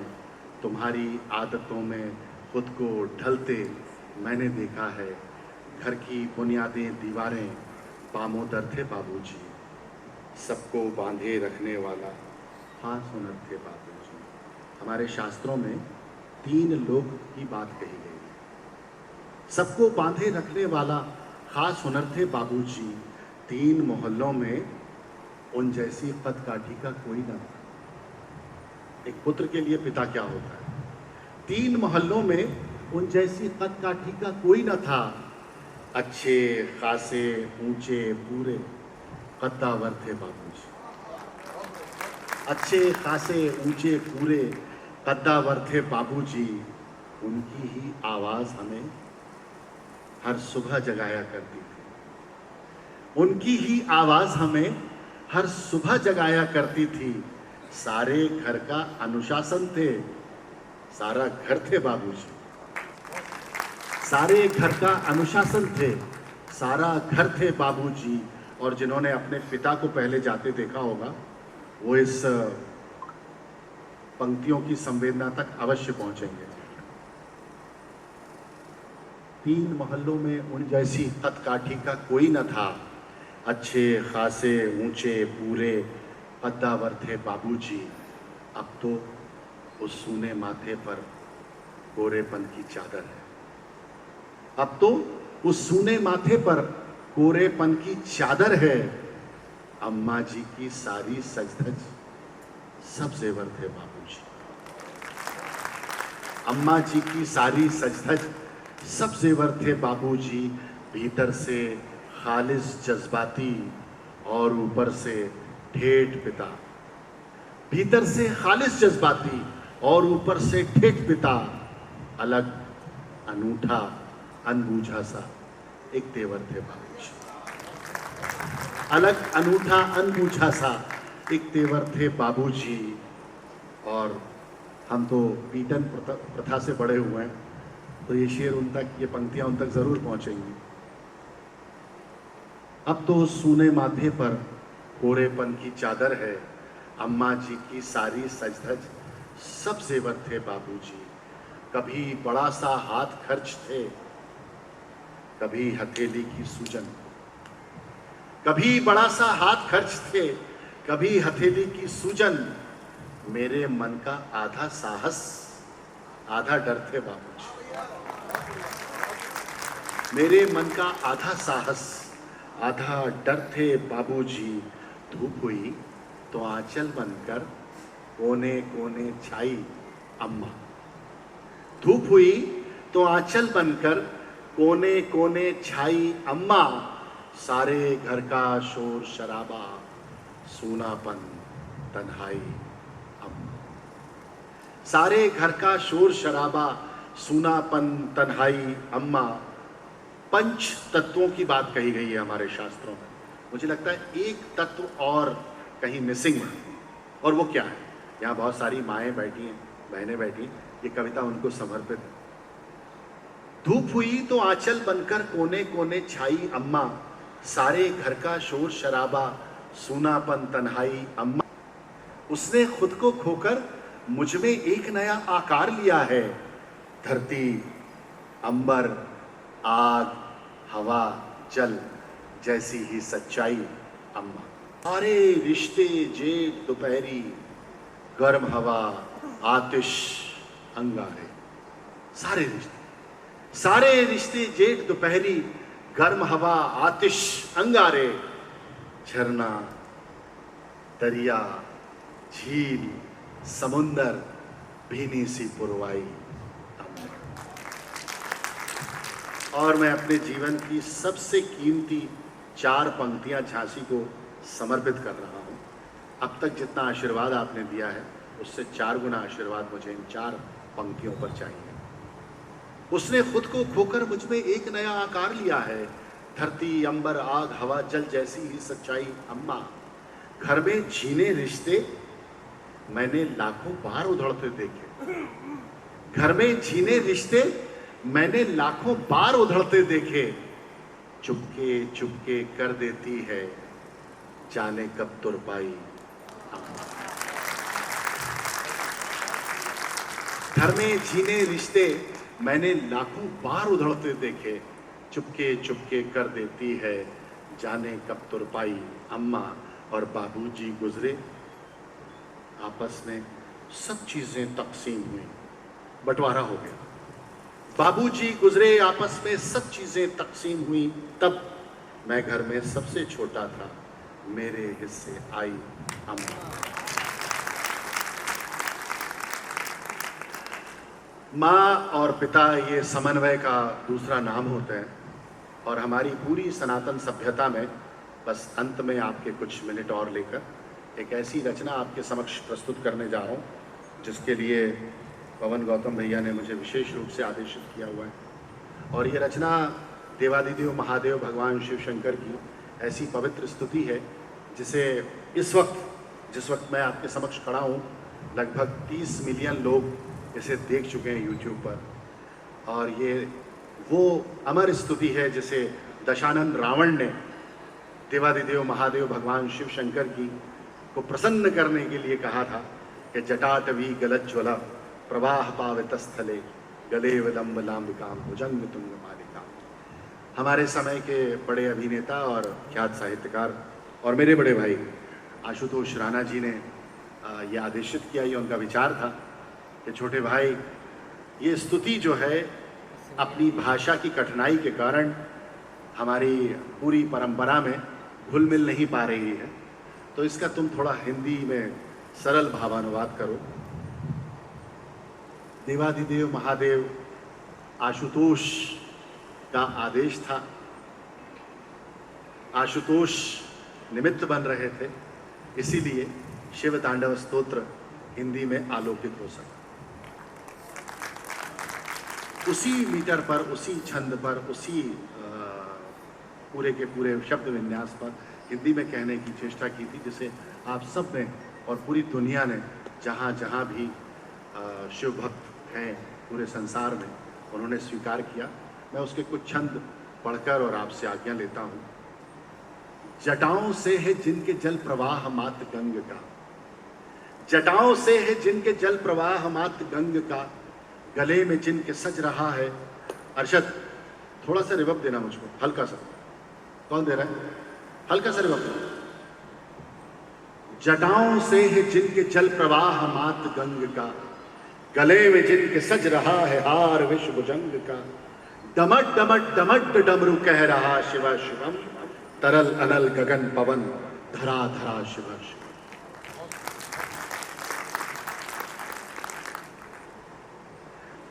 तुम्हारी आदतों में खुद को ढलते मैंने देखा है। घर की बुनियादें दीवारें पामोदर थे बाबूजी, सबको बांधे रखने वाला खास हुनर थे बाबूजी। हमारे शास्त्रों में 3 लोग की बात कही गई, सबको बांधे रखने वाला खास हुनर थे बाबूजी। 3 मोहल्लों में उन जैसी कद काठी का कोई न था। एक पुत्र के लिए पिता क्या होता है? 3 मोहल्लों में उन जैसी कद काठी का कोई न था, अच्छे खासे ऊंचे पूरे कद्दावर थे बाबूजी, अच्छे खासे ऊंचे पूरे कद्दावर थे बाबूजी। उनकी ही आवाज हमें हर सुबह जगाया करती थी, उनकी ही आवाज हमें हर सुबह जगाया करती थी। सारे घर का अनुशासन थे, सारा घर थे बाबूजी, सारे घर का अनुशासन थे, सारा घर थे बाबूजी। और जिन्होंने अपने पिता को पहले जाते देखा होगा वो इस पंक्तियों की संवेदना तक अवश्य पहुंचेंगे। 3 मोहल्लों में उन जैसी कद काठी का कोई न था, अच्छे खासे ऊंचे पूरे कद्दावर थे बाबूजी। अब तो उस सूने माथे पर गोरेपन की चादर है, अब तो उस सूने माथे पर गोरेपन की चादर है। अम्मा जी की सारी सजधज सब जेवर थे बाबूजी, अम्मा जी की सारी सजधज सब जेवर थे बाबूजी। भीतर से खालिस जज्बाती और ऊपर से ठेठ पिता, भीतर से खालिस जज्बाती और ऊपर से ठेठ पिता। अलग अनूठा अनबूझा सा एक तेवर थे बाबूजी, अलग अनूठा अनबूझा सा एक तेवर थे बाबूजी। और हम तो पीटन प्रथा से बड़े हुए हैं, तो ये शेर उन तक, ये पंक्तियां उन तक जरूर पहुंचेंगी। अब तो सूने माथे पर कोरेपन की चादर है, अम्मा जी की सारी सजधज सब जेवर थे बाबूजी। कभी बड़ा सा हाथ खर्च थे, कभी हथेली की सूजन, कभी बड़ा सा हाथ खर्च थे, कभी हथेली की सूजन। मेरे मन का आधा साहस आधा डर थे बाबूजी, मेरे मन का आधा साहस आधा डर थे बाबूजी। धूप हुई तो आंचल बनकर कोने कोने छाई अम्मा, धूप हुई तो आंचल बनकर कोने कोने छाई अम्मा, सारे घर का शोर शराबा, सूनापन तन्हाई अम्मा। सारे घर का शोर शराबा, सूनापन तन्हाई अम्मा। पंच तत्वों की बात कही गई है हमारे शास्त्रों में। मुझे लगता है एक तत्व और कहीं मिसिंग है, और वो क्या है? यहाँ बहुत सारी माएँ बैठी हैं, बहनें बैठी, ये कविता उनको समर्पित है। धूप हुई तो आंचल बनकर कोने कोने छाई अम्मा, सारे घर का शोर शराबा, सूनापन तन्हाई अम्मा। उसने खुद को खोकर मुझ में एक नया आकार लिया है। धरती, अंबर, आग, हवा, जल जैसी ही सच्चाई अम्मा। सारे रिश्ते जेठ दोपहरी, गर्म हवा, आतिश, अंगारे। सारे रिश्ते जेठ दोपहरी, गर्म हवा, आतिश, अंगारे। झरना, दरिया, झील, समुंदर, भीनी सी पुरवाई। और मैं अपने जीवन की सबसे कीमती 4 पंक्तियां झांसी को समर्पित कर रहा हूं। अब तक जितना आशीर्वाद आपने दिया है उससे 4 गुना आशीर्वाद मुझे इन 4 पंक्तियों पर चाहिए। उसने खुद को खोकर मुझ में एक नया आकार लिया है। धरती, अंबर, आग, हवा, जल जैसी ही सच्चाई अम्मा। घर में जीने रिश्ते मैंने लाखों बार उधड़ते देखे। घर में जीने रिश्ते मैंने लाखों बार उधड़ते देखे। चुपके चुपके कर देती है, जाने कब तुरपाई अम्मा। घर में जीने रिश्ते मैंने लाखों बार उधड़ते देखे। चुपके चुपके कर देती है, जाने कब तुरपाई अम्मा। और बाबूजी गुजरे, आपस में सब चीजें तकसीम हुई, बंटवारा हो गया। बाबूजी गुजरे, आपस में सब चीजें तकसीम हुई। तब मैं घर में सबसे छोटा था, मेरे हिस्से आई अम्मा। माँ और पिता ये समन्वय का दूसरा नाम होता है। और हमारी पूरी सनातन सभ्यता में बस अंत में आपके कुछ मिनट और लेकर एक ऐसी रचना आपके समक्ष प्रस्तुत करने जा रहा हूँ, जिसके लिए पवन गौतम भैया ने मुझे विशेष रूप से आदेशित किया हुआ है। और ये रचना देवादिदेव महादेव भगवान शिव शंकर की ऐसी पवित्र स्तुति है, जिसे जिस वक्त मैं आपके समक्ष खड़ा हूँ, लगभग 30 मिलियन लोग इसे देख चुके हैं यूट्यूब पर। और ये वो अमर स्तुति है जिसे दशानन रावण ने देवादिदेव महादेव भगवान शिव शंकर की को प्रसन्न करने के लिए कहा था कि जटाटवी गलज्ज्वला प्रवाह पावितस्थले गले विलंब लांबिकाम भुजंग तुंग मालिका। हमारे समय के बड़े अभिनेता और ख्यात साहित्यकार और मेरे बड़े भाई आशुतोष राणा जी ने ये आदेशित किया, ये उनका विचार था कि छोटे भाई, ये स्तुति जो है अपनी भाषा की कठिनाई के कारण हमारी पूरी परंपरा में घुल मिल नहीं पा रही है, तो इसका तुम थोड़ा हिंदी में सरल भावानुवाद करो। देवादिदेव महादेव आशुतोष का आदेश था। आशुतोष निमित्त बन रहे थे, इसीलिए शिव तांडव स्तोत्र हिंदी में आलोकित हो सका। उसी मीटर पर, उसी छंद पर, उसी पूरे के पूरे शब्द विन्यास पर हिंदी में कहने की चेष्टा की थी, जिसे आप सब ने और पूरी दुनिया ने जहाँ जहाँ भी शिव भक्त हैं पूरे संसार में, उन्होंने स्वीकार किया। मैं उसके कुछ छंद पढ़कर और आपसे आज्ञा लेता हूँ। जटाओं से है जिनके जल प्रवाह मात गंग का, जटाओं से है जिनके जल प्रवाह मात गंग का, गले में जिनके सज रहा है। अरशद, थोड़ा सा रिवर्ब देना मुझको, हल्का सा। कौन दे रहा है? हल्का सा रिवर्ब। जटाओं से है जिनके जल प्रवाह मात गंग का, गले में जिनके सज रहा है हार विश्व भुजंग का। डमट डमट डमट डमरू कह रहा शिवा शिवम, तरल अनल गगन पवन धरा धरा शिवा शिव।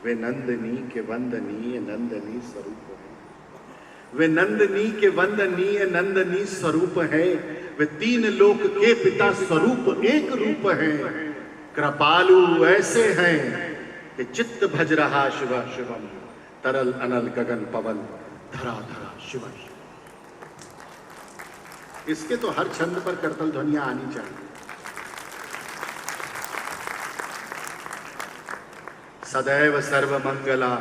वे नंदनी के वंदनीय नंदनी स्वरूप है। वे नंदनी के वंदनीय नंदनी स्वरूप है। वे तीन लोक के पिता स्वरूप एक रूप है। कृपालु ऐसे हैं कि चित्त भज रहा शिव शिवम, तरल अनल गगन पवन धरा धरा शिव। इसके तो हर छंद पर करतल ध्वनियां आनी चाहिए। सदैव सर्वमंगला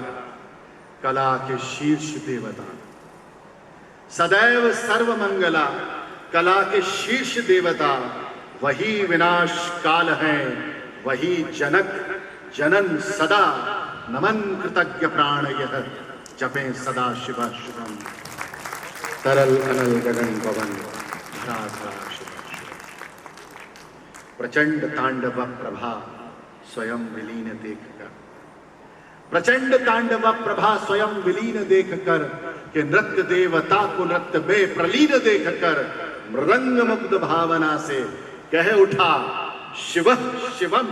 कला के शीर्ष देवता, सदैव सर्वमंगला कला के शीर्ष देवता, वही विनाश काल है, वही जनक जनन सदा, नमन कृतज्ञ प्राण यह जपे सदा शिव शिवम, तरल अनल गगन पवन धरा धरा शिव शिव। प्रचंड तांडव प्रभा स्वयं विलीन देखकर, प्रचंड तांडव प्रभा स्वयं विलीन देखकर, कि नृत्य देवता को नृत्य में प्रलीन देखकर, मृदंग मुग्ध भावना से कह उठा शिव शिवम,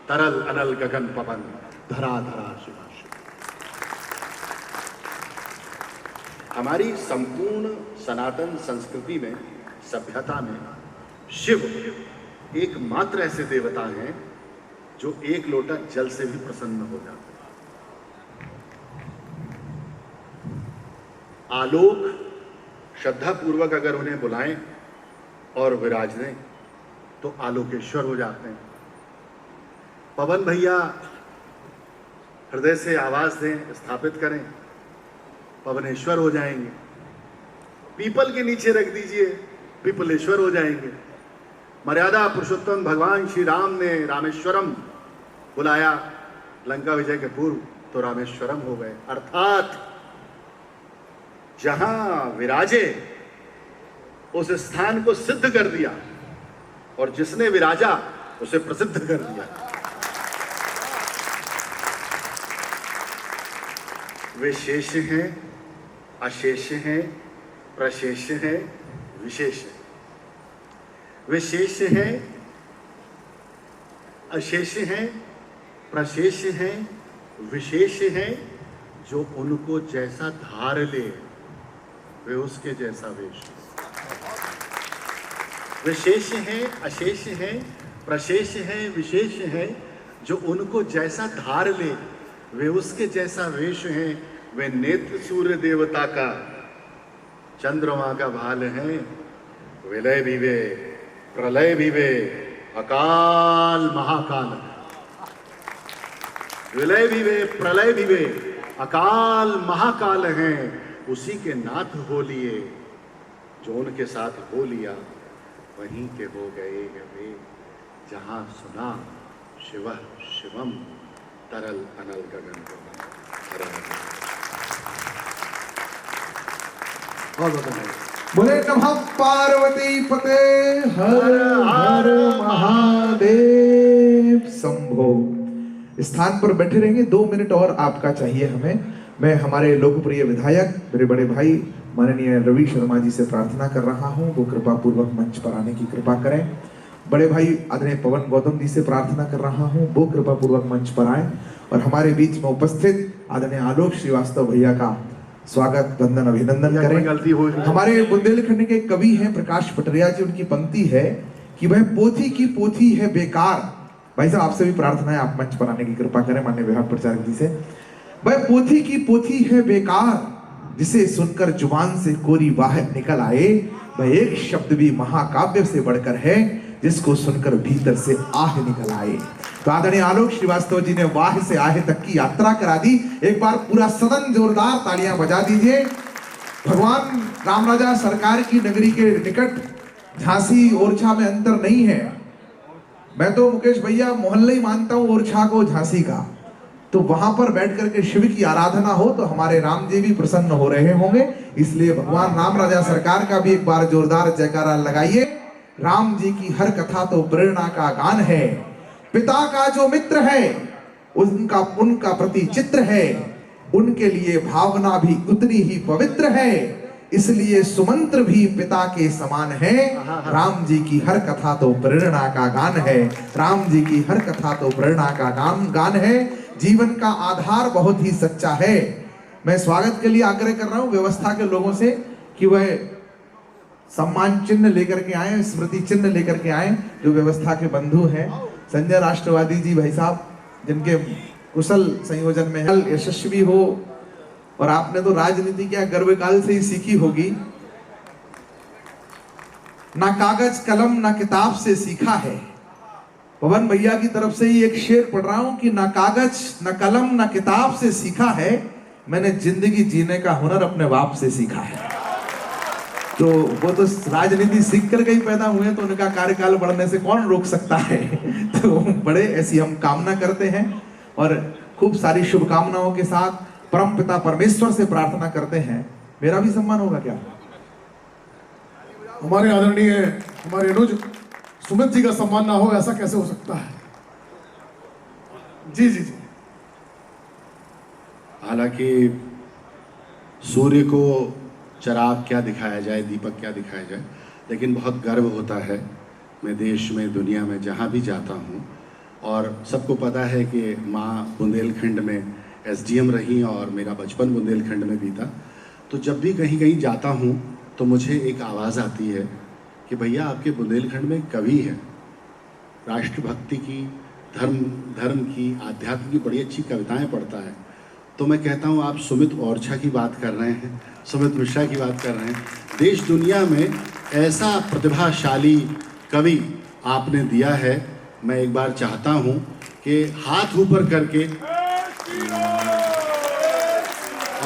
तरल अनल गगन पवन धरा धरा शिव शिव। हमारी संपूर्ण सनातन संस्कृति में, सभ्यता में शिव एकमात्र ऐसे देवता हैं जो एक लोटा जल से भी प्रसन्न हो जाते हैं। आलोक श्रद्धा पूर्वक अगर उन्हें बुलाएं और विराज दें तो आलोकेश्वर हो जाते हैं। पवन भैया हृदय से आवाज दें, स्थापित करें, पवनेश्वर हो जाएंगे। पीपल के नीचे रख दीजिए, पीपलेश्वर हो जाएंगे। मर्यादा पुरुषोत्तम भगवान श्री राम ने रामेश्वरम बुलाया लंका विजय के पूर्व, तो रामेश्वरम हो गए। अर्थात जहां विराजे उस स्थान को सिद्ध कर दिया, और जिसने विराजा उसे प्रसिद्ध कर दिया। वे शेष हैं, अशेष हैं, प्रशेष हैं, विशेष हैं। वे शेष हैं, अशेष हैं, प्रशेष हैं, विशेष हैं। जो उनको जैसा धार ले वे उसके जैसा वेश। विशेष हैं, अशेष हैं, प्रशेष हैं, विशेष हैं। जो उनको जैसा धार ले वे उसके जैसा वेश हैं। वे नेत्र सूर्य देवता का, चंद्रमा का भाल हैं। विलय भी वे, प्रलय भी वे, अकाल महाकाल। विलय भी वे, प्रलय भी वे, अकाल महाकाल हैं। उसी के नाथ हो लिए, जो उनके साथ हो लिया वहीं के हो गए वे। जहां सुना शिव शिवम, तरल अनल गगन पवन। बोले नमः पार्वती पते हर हर महादेव शंभो। स्थान पर बैठे रहेंगे, 2 मिनट और आपका चाहिए हमें। मैं हमारे लोकप्रिय विधायक मेरे बड़े भाई माननीय रवि शर्मा जी से प्रार्थना कर रहा हूं, वो कृपा पूर्वक मंच पर आने की कृपा करें। बड़े भाई आदरणीय पवन गौतम जी से प्रार्थना कर रहा हूं, वो कृपा पूर्वक मंच पर आए। और हमारे बीच में उपस्थित आदरणीय आलोक श्रीवास्तव भैया का स्वागत, वंदन, अभिनंदन करें। हमारे बुंदेलखंड के कवि हैं प्रकाश पटरिया जी, उनकी पंक्ति है कि वह पोथी की पोथी है बेकार। भाई साहब आपसे भी प्रार्थना है, आप मंच पर आने की कृपा करें माननीय विभाग प्रचारक जी से। वह पोथी की पोथी है बेकार, जिसे सुनकर जुबान से कोरी वाह निकल आए। वह एक शब्द भी महाकाव्य से बढ़कर है, जिसको सुनकर भीतर से आह निकल आए। तो आदरणीय आलोक श्रीवास्तव जी ने वाह से आह तक की यात्रा करा दी। एक बार पूरा सदन जोरदार तालियां बजा दीजिए। भगवान रामराजा सरकार की नगरी के निकट झांसी ओरछा में अंतर नहीं है। मैं तो मुकेश भैया मोहल्ले ही मानता हूँ ओरछा को झांसी का। तो वहां पर बैठ करके शिव की आराधना हो तो हमारे राम जी भी प्रसन्न हो रहे होंगे। इसलिए भगवान राम राजा सरकार का भी एक बार जोरदार जयकारा लगाइए। राम जी की हर कथा तो प्रेरणा का गान है। पिता का जो मित्र है उनका प्रति चित्र है। उनके लिए भावना भी उतनी ही पवित्र है। इसलिए सुमंत्र भी पिता के समान है। राम जी की हर कथा तो प्रेरणा का गान है। राम जी की हर कथा तो प्रेरणा का गान है। जीवन का आधार बहुत ही सच्चा है। मैं स्वागत के लिए आग्रह कर रहा हूं व्यवस्था के लोगों से कि वह सम्मान चिन्ह लेकर के आए, स्मृति चिन्ह लेकर के आए। जो व्यवस्था के बंधु हैं, संजय राष्ट्रवादी जी भाई साहब, जिनके कुशल संयोजन में है, यशस्वी हो। और आपने तो राजनीति क्या गर्भकाल से ही सीखी होगी। ना कागज कलम ना किताब से सीखा है। पवन भैया की तरफ से ही एक शेर पढ़ रहा हूं कि ना कागज ना कलम ना किताब से सीखा है, मैंने जिंदगी जीने का हुनर अपने बाप से सीखा है। तो वो तो राजनीति सीख कर ही पैदा हुए, तो उनका कार्यकाल बढ़ने से कौन रोक सकता है। तो बड़े ऐसी हम कामना करते हैं और खूब सारी शुभकामनाओं के साथ परम पिता परमेश्वर से प्रार्थना करते हैं। मेरा भी सम्मान होगा क्या? हमारे आदरणीय हमारे अनुज सुमित जी का सम्मान ना हो, ऐसा कैसे हो सकता है? जी जी जी। हालांकि सूर्य को चराग क्या दिखाया जाए, दीपक क्या दिखाया जाए, लेकिन बहुत गर्व होता है। मैं देश में दुनिया में जहाँ भी जाता हूँ, और सबको पता है कि माँ बुंदेलखंड में एसडीएम रही और मेरा बचपन बुंदेलखंड में बीता। तो जब भी कहीं कहीं जाता हूँ तो मुझे एक आवाज़ आती है कि भैया आपके बुंदेलखंड में कवि है, राष्ट्रभक्ति की, धर्म की, आध्यात्म की बड़ी अच्छी कविताएं पढ़ता है। तो मैं कहता हूँ आप सुमित ओरछा की बात कर रहे हैं, सुमित मिश्रा की बात कर रहे हैं। देश दुनिया में ऐसा प्रतिभाशाली कवि आपने दिया है। मैं एक बार चाहता हूँ कि हाथ ऊपर करके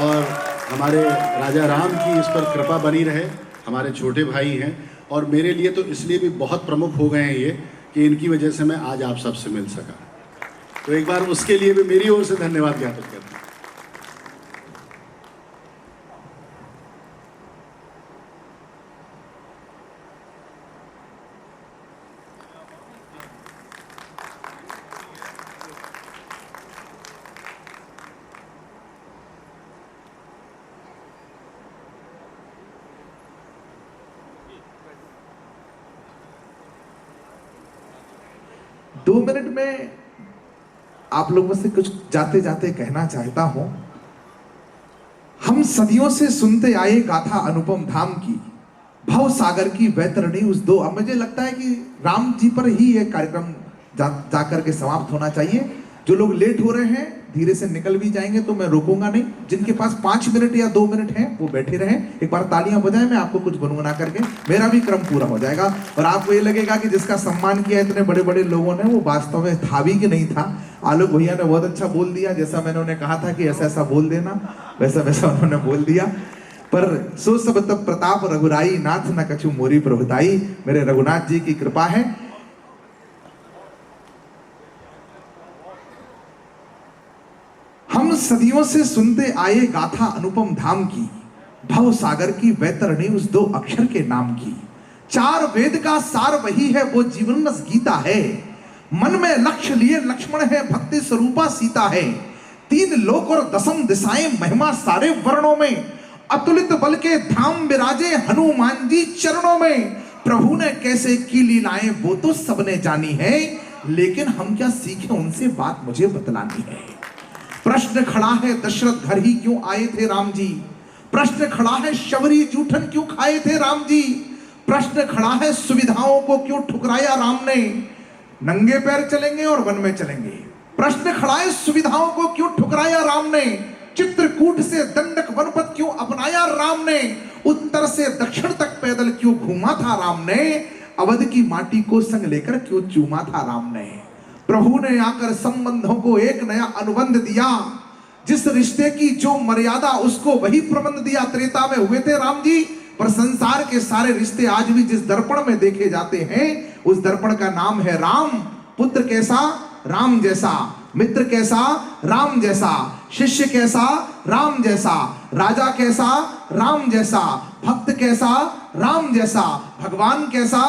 और हमारे राजा राम की इस पर कृपा बनी रहे। हमारे छोटे भाई हैं और मेरे लिए तो इसलिए भी बहुत प्रमुख हो गए हैं ये कि इनकी वजह से मैं आज आप सबसे मिल सका। तो एक बार उसके लिए भी मेरी ओर से धन्यवाद ज्ञापित करता हूँ। 2 मिनट में आप लोगों से कुछ जाते जाते कहना चाहता हूं। हम सदियों से सुनते आए गाथा अनुपम धाम की, भव सागर की वैतरणी उस दो। अब मुझे लगता है कि राम जी पर ही यह कार्यक्रम जाकर के समाप्त होना चाहिए। जो लोग लेट हो रहे हैं धीरे से निकल भी जाएंगे तो मैं रोकूंगा नहीं। जिनके पास 5 मिनट या 2 मिनट हैं वो बैठे रहें। एक बार तालियां बजाएं, मैं आपको कुछ गुनगुना करके मेरा भी क्रम पूरा हो जाएगा और आपको ये लगेगा कि जिसका सम्मान किया इतने बड़े बड़े लोगों ने वो वास्तव में था भी कि नहीं था। आलोक भैया ने बहुत अच्छा बोल दिया, जैसा मैंने उन्हें कहा था कि ऐसा ऐसा बोल देना वैसा वैसा उन्होंने बोल दिया। पर सो सब तब प्रताप रघुराई, नाथ न कछु मोरी प्रभुताई। मेरे रघुनाथ जी की कृपा है। हम सदियों से सुनते आए गाथा अनुपम धाम की, भव सागर की वैतरणी उस 2 अक्षर के नाम की। 4 वेद का सार वही है, वो जीवन रस गीता है। मन में लक्ष्य लिए लक्ष्मण है, भक्ति स्वरूपा सीता है। 3 लोक और 10 दिशाएं, महिमा सारे वर्णों में। अतुलित बल के धाम विराजे हनुमान जी चरणों में। प्रभु ने कैसे की लीलाएं वो तो सबने जानी है, लेकिन हम क्या सीखे उनसे, बात मुझे बतलानी है। प्रश्न खड़ा है दशरथ घर ही क्यों आए थे राम जी। प्रश्न खड़ा है शबरी जूठन क्यों खाए थे राम जी। प्रश्न खड़ा है सुविधाओं को क्यों ठुकराया राम ने। नंगे पैर चलेंगे और वन में चलेंगे। प्रश्न खड़ा है सुविधाओं को क्यों ठुकराया राम ने। चित्रकूट से दंडक वनपथ क्यों अपनाया राम ने। उत्तर से दक्षिण तक पैदल क्यों घूमा था राम ने। अवध की माटी को संग लेकर क्यों चूमा था राम ने। प्रभु ने आकर संबंधों को एक नया अनुबंध दिया। जिस रिश्ते की जो मर्यादा उसको वही प्रबंध दिया। त्रेता में हुए थे राम जी, पर संसार के सारे रिश्ते आज भी जिस दर्पण में देखे जाते हैं उस दर्पण का नाम है राम। पुत्र कैसा, राम जैसा। मित्र कैसा, राम जैसा। शिष्य कैसा, राम जैसा। राजा कैसा, राम जैसा। भक्त कैसा, राम जैसा। भगवान कैसा।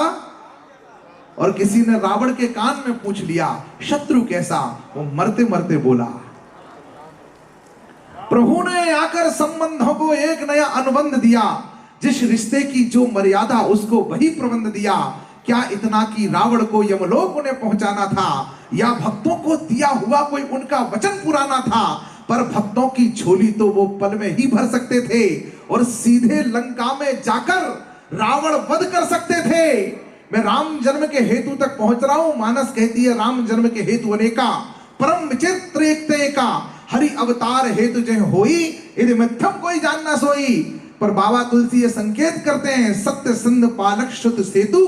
और किसी ने रावण के कान में पूछ लिया शत्रु कैसा, वो मरते मरते बोला। प्रभु ने आकर संबंधों को एक नया अनुबंध दिया। जिस रिश्ते की जो मर्यादा उसको वही प्रबंध दिया। क्या इतना कि रावण को यमलोक उन्हें पहुंचाना था, या भक्तों को दिया हुआ कोई उनका वचन पुराना था। पर भक्तों की झोली तो वो पल में ही भर सकते थे और सीधे लंका में जाकर रावण वध कर सकते थे। मैं राम जन्म के हेतु तक पहुंच रहा हूं। मानस कहती है राम जन्म के हेतु अनेका, परम विचित्र एक का, हरि अवतार हेतु जय होई, यदि मिथ्यम कोई जानना सोई। पर बाबा तुलसी ये संकेत करते हैं, सत्य सिंध पालक श्रुत सेतु,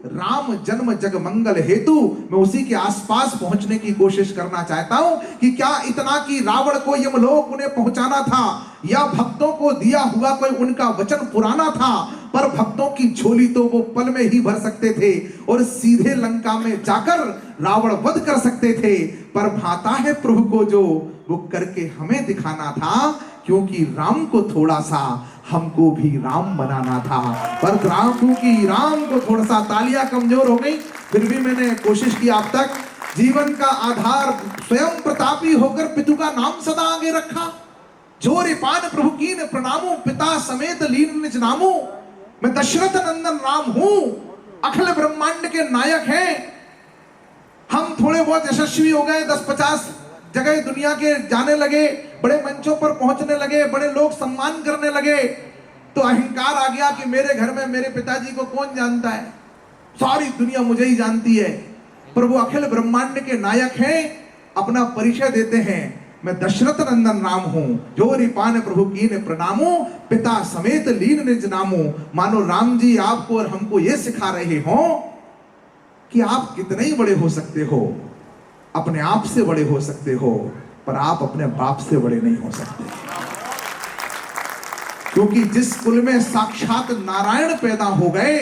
राम जन्म जग मंगल हेतु। मैं उसी के आसपास पहुंचने की कोशिश करना चाहता हूं कि क्या इतना कि रावण को यमलोक उन्हें पहुंचाना था, या भक्तों को दिया हुआ कोई उनका वचन पुराना था। पर भक्तों की झोली तो वो पल में ही भर सकते थे और सीधे लंका में जाकर रावण वध कर सकते थे। पर भाता है प्रभु को जो वो करके हमें दिखाना था, क्योंकि राम को थोड़ा सा हमको भी राम बनाना था। पर क्योंकि राम को थोड़ा सा, तालियां कमजोर हो गई, फिर भी मैंने कोशिश की। आप तक जीवन का आधार स्वयं प्रतापी होकर पितु का नाम सदा आगे रखा। जो रिपान प्रभु कीन प्रणामो, पिता समेत लीन निज नामो। मैं दशरथ नंदन राम हूं, अखिल ब्रह्मांड के नायक हैं। हम थोड़े बहुत यशस्वी हो गए, 10-50 जगह दुनिया के जाने लगे, बड़े मंचों पर पहुंचने लगे, बड़े लोग सम्मान करने लगे, तो अहंकार आ गया कि मेरे घर में मेरे पिताजी को कौन जानता है, सारी दुनिया मुझे ही जानती है। पर वो अखिल ब्रह्मांड के नायक हैं, अपना परिचय देते हैं, मैं दशरथ नंदन राम हूं, जो रिपान प्रभु कीन प्रणामो, पिता समेत लीन निज नामो। मानो राम जी आपको और हमको ये सिखा रहे हो कि आप कितने ही बड़े हो सकते हो, अपने आप से बड़े हो सकते हो, पर आप अपने बाप से बड़े नहीं हो सकते। क्योंकि जिस कुल में साक्षात नारायण पैदा हो गए,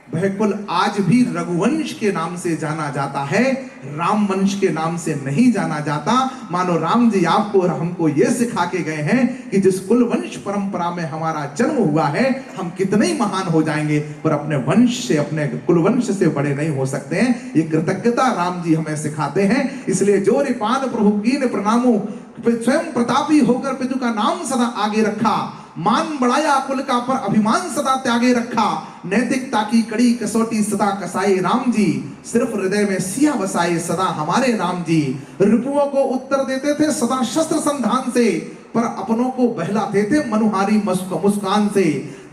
वह कुल आज भी रघुवंश के नाम से जाना जाता है, राम वंश के नाम से नहीं जाना जाता। मानो राम जी आपको और हमको ये सिखा के गए हैं कि जिस कुल वंश परंपरा में हमारा जन्म हुआ है, हम कितने ही महान हो जाएंगे, पर अपने वंश से, अपने कुल वंश से बड़े नहीं हो सकते हैं। ये कृतज्ञता राम जी हमें सिखाते हैं। इसलिए जो रिपान प्रभु कीन प्रणामो, स्वयं प्रतापी होकर पितु का नाम सदा आगे रखा, मान बढ़ाया कुल का पर अभिमान सदा त्यागे रखा, नैतिकता की कड़ी कसौटी सदा कसाए राम जी, सिर्फ हृदय में सिया बसाए सदा हमारे राम जी। रिपुओं को उत्तर देते थे सदा शस्त्र संधान से, पर अपनों को बहलाते थे मनुहारी मुस्कान से।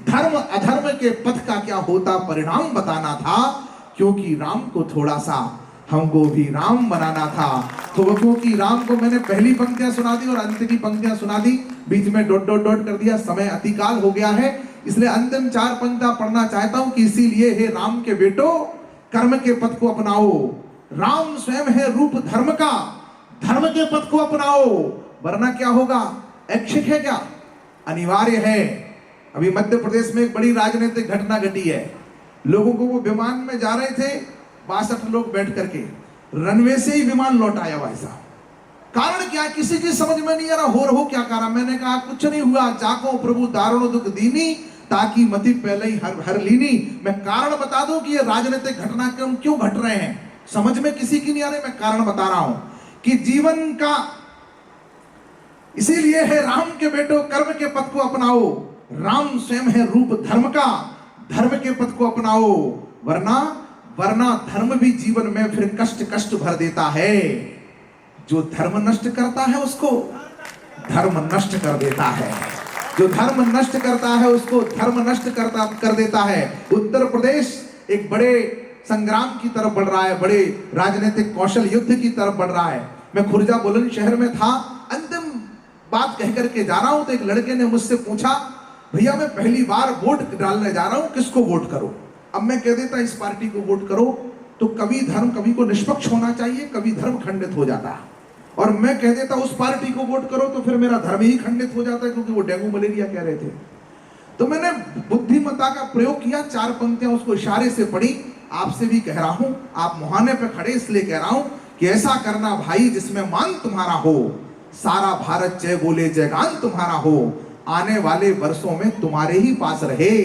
धर्म अधर्म के पथ का क्या होता परिणाम बताना था, क्योंकि राम को थोड़ा सा हमको भी राम बनाना था। तो क्योंकि राम को मैंने पहली पंक्तियां सुना दी और अंत की पंक्तियां सुना दी, बीच में डॉट डॉट डॉट कर दिया, समय अतिकाल हो गया है, इसलिए अंतिम 4 पंक्तियां पढ़ना चाहता हूं कि इसीलिए हे राम के बेटो कर्म के पथ को अपनाओ। राम स्वयं है रूप धर्म का, धर्म के पथ को अपनाओ, वरना क्या होगा, ऐच्छिक है क्या, अनिवार्य है। अभी मध्य प्रदेश में एक बड़ी राजनीतिक घटना घटी है। लोगों को वो विमान में जा रहे थे, 62 लोग बैठ करके, रनवे से ही विमान लौट आया भाई साहब। कारण क्या, किसी की समझ में नहीं आ रहा, हो क्या कारण। मैंने कहा कुछ नहीं हुआ, जाको प्रभु दारुण दुख दीनी, ताकि मति पहले ही हर लीनी। मैं कारण बता दूं कि ये राजनीतिक घटना क्यों घट रहे हैं, समझ में किसी की नहीं आ रही। मैं कारण बता रहा हूं कि जीवन का, इसीलिए है राम के बेटो कर्म के पथ को अपनाओ। राम स्वयं है रूप धर्म का, धर्म के पथ को अपनाओ, वरना धर्म भी जीवन में फिर कष्ट भर देता है। जो धर्म नष्ट करता है उसको धर्म नष्ट कर देता है, जो धर्म नष्ट करता है उसको धर्म नष्ट कर देता है। उत्तर प्रदेश एक बड़े संग्राम की तरफ बढ़ रहा है, बड़े राजनीतिक कौशल युद्ध की तरफ बढ़ रहा है। मैं खुर्जा बुलंदशहर में था, अंतिम बात कह करके जा रहा हूं तो एक लड़के ने मुझसे पूछा, भैया मैं पहली बार वोट डालने जा रहा हूं, किसको वोट करूं। अब मैं कह देता इस पार्टी को वोट करो, तो कभी धर्म कभी को निष्पक्ष होना चाहिए, कभी धर्म खंडित हो जाता है। और मैं कह देता उस पार्टी को वोट करो, तो फिर मेरा धर्म ही खंडित हो जाता है, क्योंकि वो डेंगू मलेरिया कह रहे थे। तो मैंने बुद्धिमत्ता का प्रयोग किया, 4 पंक्तियां उसको इशारे से पढ़ी। आपसे भी कह रहा हूं, आप मुहाने पे खड़े इसलिए कह रहा हूं कि ऐसा करना भाई जिसमें मान तुम्हारा हो, सारा भारत जय बोले जयगान तुम्हारा हो, आने वाले वर्षों में तुम्हारे ही पास रहे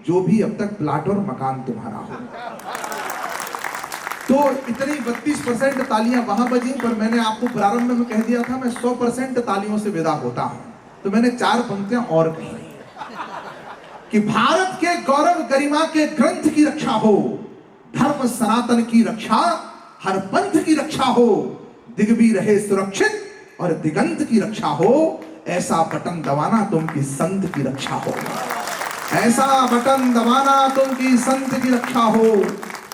जो भी अब तक प्लाट और मकान तुम्हारा हो। तो इतनी 32% तालियां वहां बजी, पर मैंने आपको प्रारंभ में कह दिया था मैं 100% तालियों से विदा होता हूं। तो मैंने 4 पंक्तियां और कही। कि भारत के गौरव गरिमा के ग्रंथ की रक्षा हो, धर्म सनातन की रक्षा, हर पंथ की रक्षा हो, दिग्वी रहे सुरक्षित और दिगंत की रक्षा हो, ऐसा बटन दबाना तुम की संत की रक्षा हो, ऐसा बटन दबाना तुम की संत की रक्षा हो।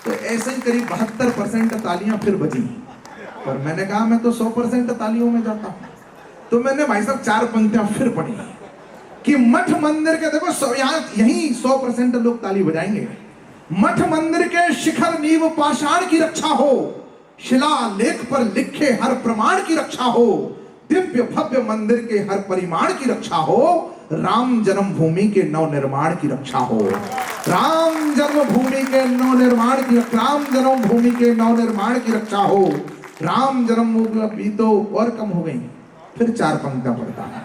तो ऐसे ही करीब 72% तालियां फिर बजी, पर मैंने कहा मैं तो 100% तालियों में जाता हूं। तो मैंने भाई साहब 4 पंक्तियां फिर पढ़ी कि मठ मंदिर के, देखो यही 100% लोग ताली बजाएंगे। मठ मंदिर के शिखर नींव पाषाण की रक्षा हो, शिला लेख पर लिखे हर प्रमाण की रक्षा हो, दिव्य भव्य मंदिर के हर परिमाण की रक्षा हो, राम जन्मभूमि के नव निर्माण की रक्षा हो, राम जन्मभूमि के नव निर्माण की, राम जन्मभूमि के नव निर्माण की रक्षा हो, राम जन्मभूमि। तो और कम हो गई, फिर 4 पंक्तियां पढ़ता है।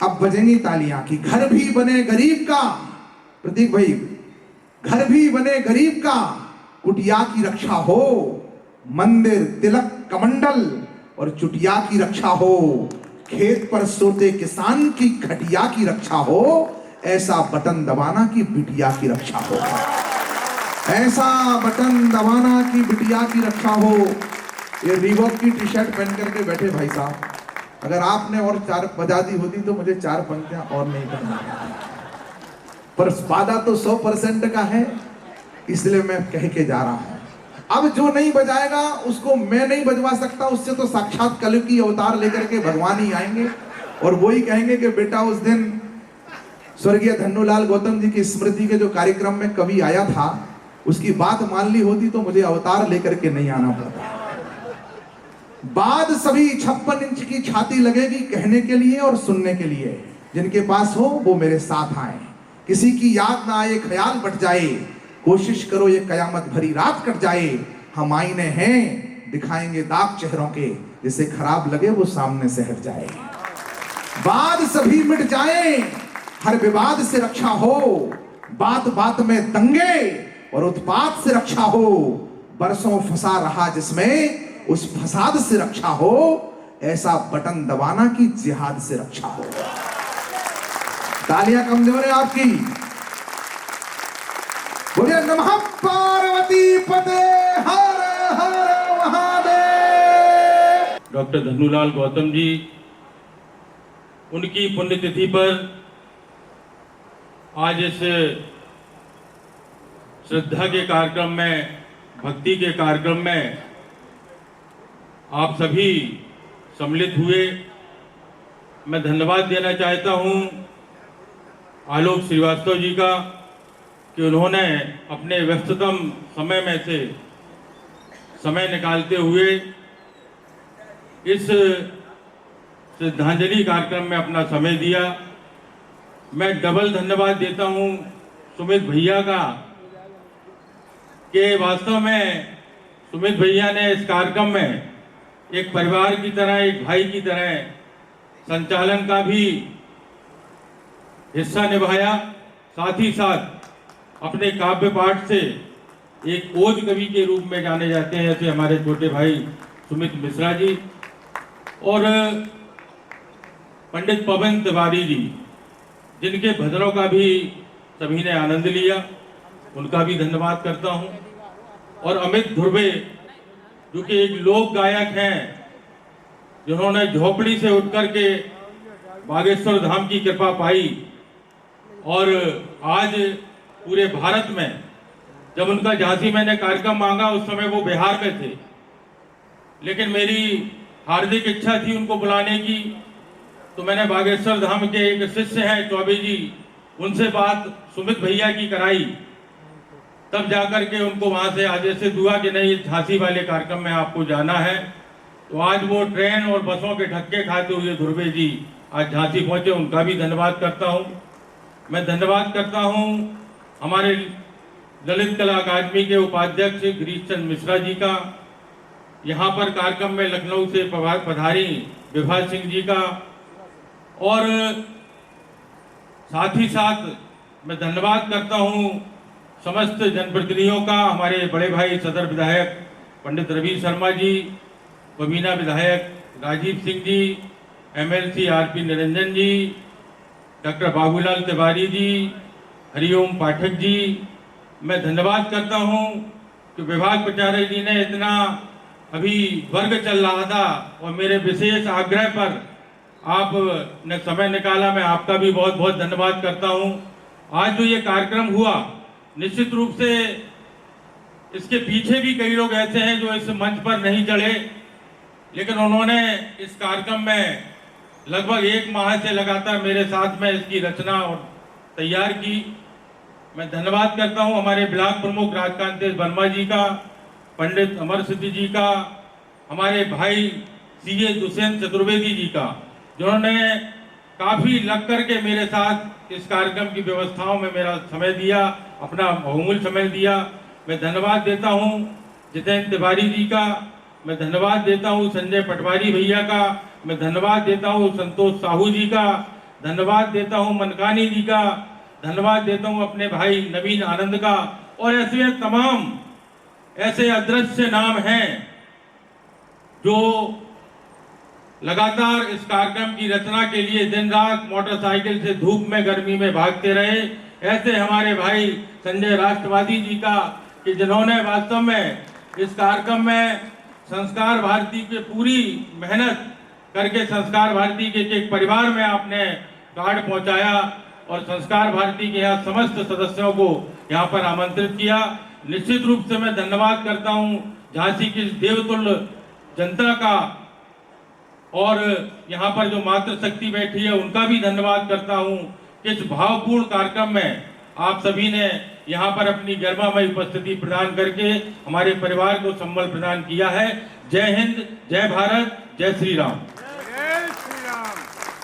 अब बजेंगी तालियां कि घर भी बने गरीब का, प्रतीक भाई, घर भी बने गरीब का, कुटिया की रक्षा हो, मंदिर तिलक कमंडल और चुटिया की रक्षा हो, खेत पर सोते किसान की खटिया की रक्षा हो, ऐसा बटन दबाना की बिटिया की रक्षा हो, ऐसा बटन दबाना की बिटिया की रक्षा हो। ये रीबॉक की टी शर्ट पहन करके बैठे भाई साहब, अगर आपने और 4 बजा दी होती तो मुझे 4 पंक्तियां और नहीं करना, पर वादा तो 100% का है, इसलिए मैं कह के जा रहा हूं। अब जो नहीं बजाएगा उसको मैं नहीं बजवा सकता, उससे तो साक्षात कल की अवतार लेकर के भगवान ही आएंगे और वो ही कहेंगे कि बेटा उस दिन स्वर्गीय धन्नूलाल गौतम जी की स्मृति के जो कार्यक्रम में कवि आया था उसकी बात मान ली होती तो मुझे अवतार लेकर के नहीं आना पड़ता। बाद सभी 56 इंच की छाती लगेगी कहने के लिए और सुनने के लिए, जिनके पास हो वो मेरे साथ आए, किसी की याद ना आए ख्याल बट जाए, कोशिश करो ये कयामत भरी रात कट जाए, हम आईने हैं दिखाएंगे दाग चेहरों के, जिसे खराब लगे वो सामने से हट जाए, बाद सभी मिट जाए, हर विवाद से रक्षा हो, बात बात में दंगे और उत्पात से रक्षा हो, बरसों फंसा रहा जिसमें उस फसाद से रक्षा हो, ऐसा बटन दबाना की जिहाद से रक्षा हो। तालियां कमजोर है आपकी, बोलिए नमः पार्वती पते हर हर महादेव। डॉक्टर धन्नूलाल गौतम जी, उनकी पुण्यतिथि पर आज इस श्रद्धा के कार्यक्रम में, भक्ति के कार्यक्रम में आप सभी सम्मिलित हुए। मैं धन्यवाद देना चाहता हूं आलोक श्रीवास्तव जी का कि उन्होंने अपने व्यस्ततम समय में से समय निकालते हुए इस श्रद्धांजलि कार्यक्रम में अपना समय दिया। मैं डबल धन्यवाद देता हूं सुमित भैया का कि वास्तव में सुमित भैया ने इस कार्यक्रम में एक परिवार की तरह, एक भाई की तरह संचालन का भी हिस्सा निभाया, साथ ही साथ अपने काव्य पाठ से एक ओज कवि के रूप में जाने जाते हैं, ऐसे हमारे छोटे भाई सुमित मिश्रा जी और पंडित पवन तिवारी जी, जिनके भजनों का भी सभी ने आनंद लिया, उनका भी धन्यवाद करता हूं। और अमित ध्रुवे जो कि एक लोक गायक हैं, जिन्होंने झोपड़ी से उठकर के बागेश्वर धाम की कृपा पाई और आज पूरे भारत में, जब उनका झांसी मैंने कार्यक्रम मांगा उस समय वो बिहार में थे, लेकिन मेरी हार्दिक इच्छा थी उनको बुलाने की, तो मैंने बागेश्वर धाम के एक शिष्य हैं चौबे जी, उनसे बात सुमित भैया की कराई, तब जाकर के उनको वहां से आदेश हुआ कि नहीं झांसी वाले कार्यक्रम में आपको जाना है। तो आज वो ट्रेन और बसों के धक्के खाते हुए ध्रुवे जी आज झांसी पहुंचे, उनका भी धन्यवाद करता हूं। मैं धन्यवाद करता हूं हमारे ललित कला अकादमी के उपाध्यक्ष गिरीश चंद्र मिश्रा जी का, यहाँ पर कार्यक्रम में लखनऊ से पधारी विभा सिंह जी का, और साथ ही साथ मैं धन्यवाद करता हूं समस्त जनप्रतिनिधियों का, हमारे बड़े भाई सदर विधायक पंडित रवि शर्मा जी, बबीना विधायक राजीव सिंह जी, MLC RP निरंजन जी, डॉक्टर बाबूलाल तिवारी जी, हरिओम पाठक जी, मैं धन्यवाद करता हूं कि विभाग प्रचारक जी ने इतना अभी वर्ग चल रहा था और मेरे विशेष आग्रह पर आपने समय निकाला, मैं आपका भी बहुत बहुत धन्यवाद करता हूं। आज जो ये कार्यक्रम हुआ, निश्चित रूप से इसके पीछे भी कई लोग ऐसे हैं जो इस मंच पर नहीं चढ़े, लेकिन उन्होंने इस कार्यक्रम में लगभग 1 माह से लगातार मेरे साथ में इसकी रचना और तैयार की। मैं धन्यवाद करता हूं हमारे ब्लॉक प्रमुख राजकांतेश वर्मा जी का, पंडित अमर सिद्धि जी का, हमारे भाई सीए दुष्यंत चतुर्वेदी जी का, जिन्होंने काफ़ी लग करके मेरे साथ इस कार्यक्रम की व्यवस्थाओं में मेरा समय दिया, अपना बहुमूल्य समय दिया। मैं धन्यवाद देता हूं जितेंद्र तिवारी जी का, मैं धन्यवाद देता हूं संजय पटवारी भैया का, मैं धन्यवाद देता हूं संतोष साहू जी का, धन्यवाद देता हूं मनकानी जी का, धन्यवाद देता हूं अपने भाई नवीन आनंद का, और ऐसे तमाम ऐसे अदृश्य नाम हैं जो लगातार इस कार्यक्रम की रचना के लिए दिन रात मोटरसाइकिल से धूप में गर्मी में भागते रहे। ऐसे हमारे भाई संजय राष्ट्रवादी जी का, कि जिन्होंने वास्तव में इस कार्यक्रम में संस्कार भारती की पूरी मेहनत करके संस्कार भारती के एक परिवार में आपने कार्ड पहुंचाया और संस्कार भारती के यहाँ समस्त सदस्यों को यहाँ पर आमंत्रित किया। निश्चित रूप से मैं धन्यवाद करता हूँ झांसी की देवतुल्य जनता का, और यहाँ पर जो मातृशक्ति बैठी है उनका भी धन्यवाद करता हूँ कि इस भावपूर्ण कार्यक्रम में आप सभी ने यहाँ पर अपनी गरिमामयी उपस्थिति प्रदान करके हमारे परिवार को संबल प्रदान किया है। जय हिंद, जय भारत, जय श्री राम।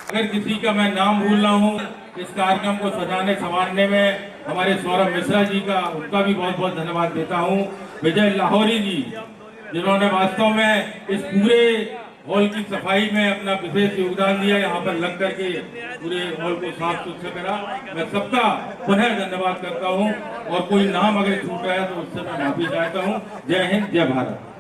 अगर किसी का मैं नाम भूल रहा हूँ, इस कार्यक्रम को सजाने संवारने में हमारे सौरभ मिश्रा जी का, उनका भी बहुत बहुत धन्यवाद देता हूँ। विजय लाहौरी जी, जिन्होंने वास्तव में इस पूरे हॉल की सफाई में अपना विशेष योगदान दिया, यहाँ पर लग करके पूरे हॉल को साफ सुथरा करा। मैं सबका पुनः धन्यवाद करता हूँ, और कोई नाम अगर छूट रहा है तो उससे मैं माफी चाहता हूँ। जय हिंद, जय भारत।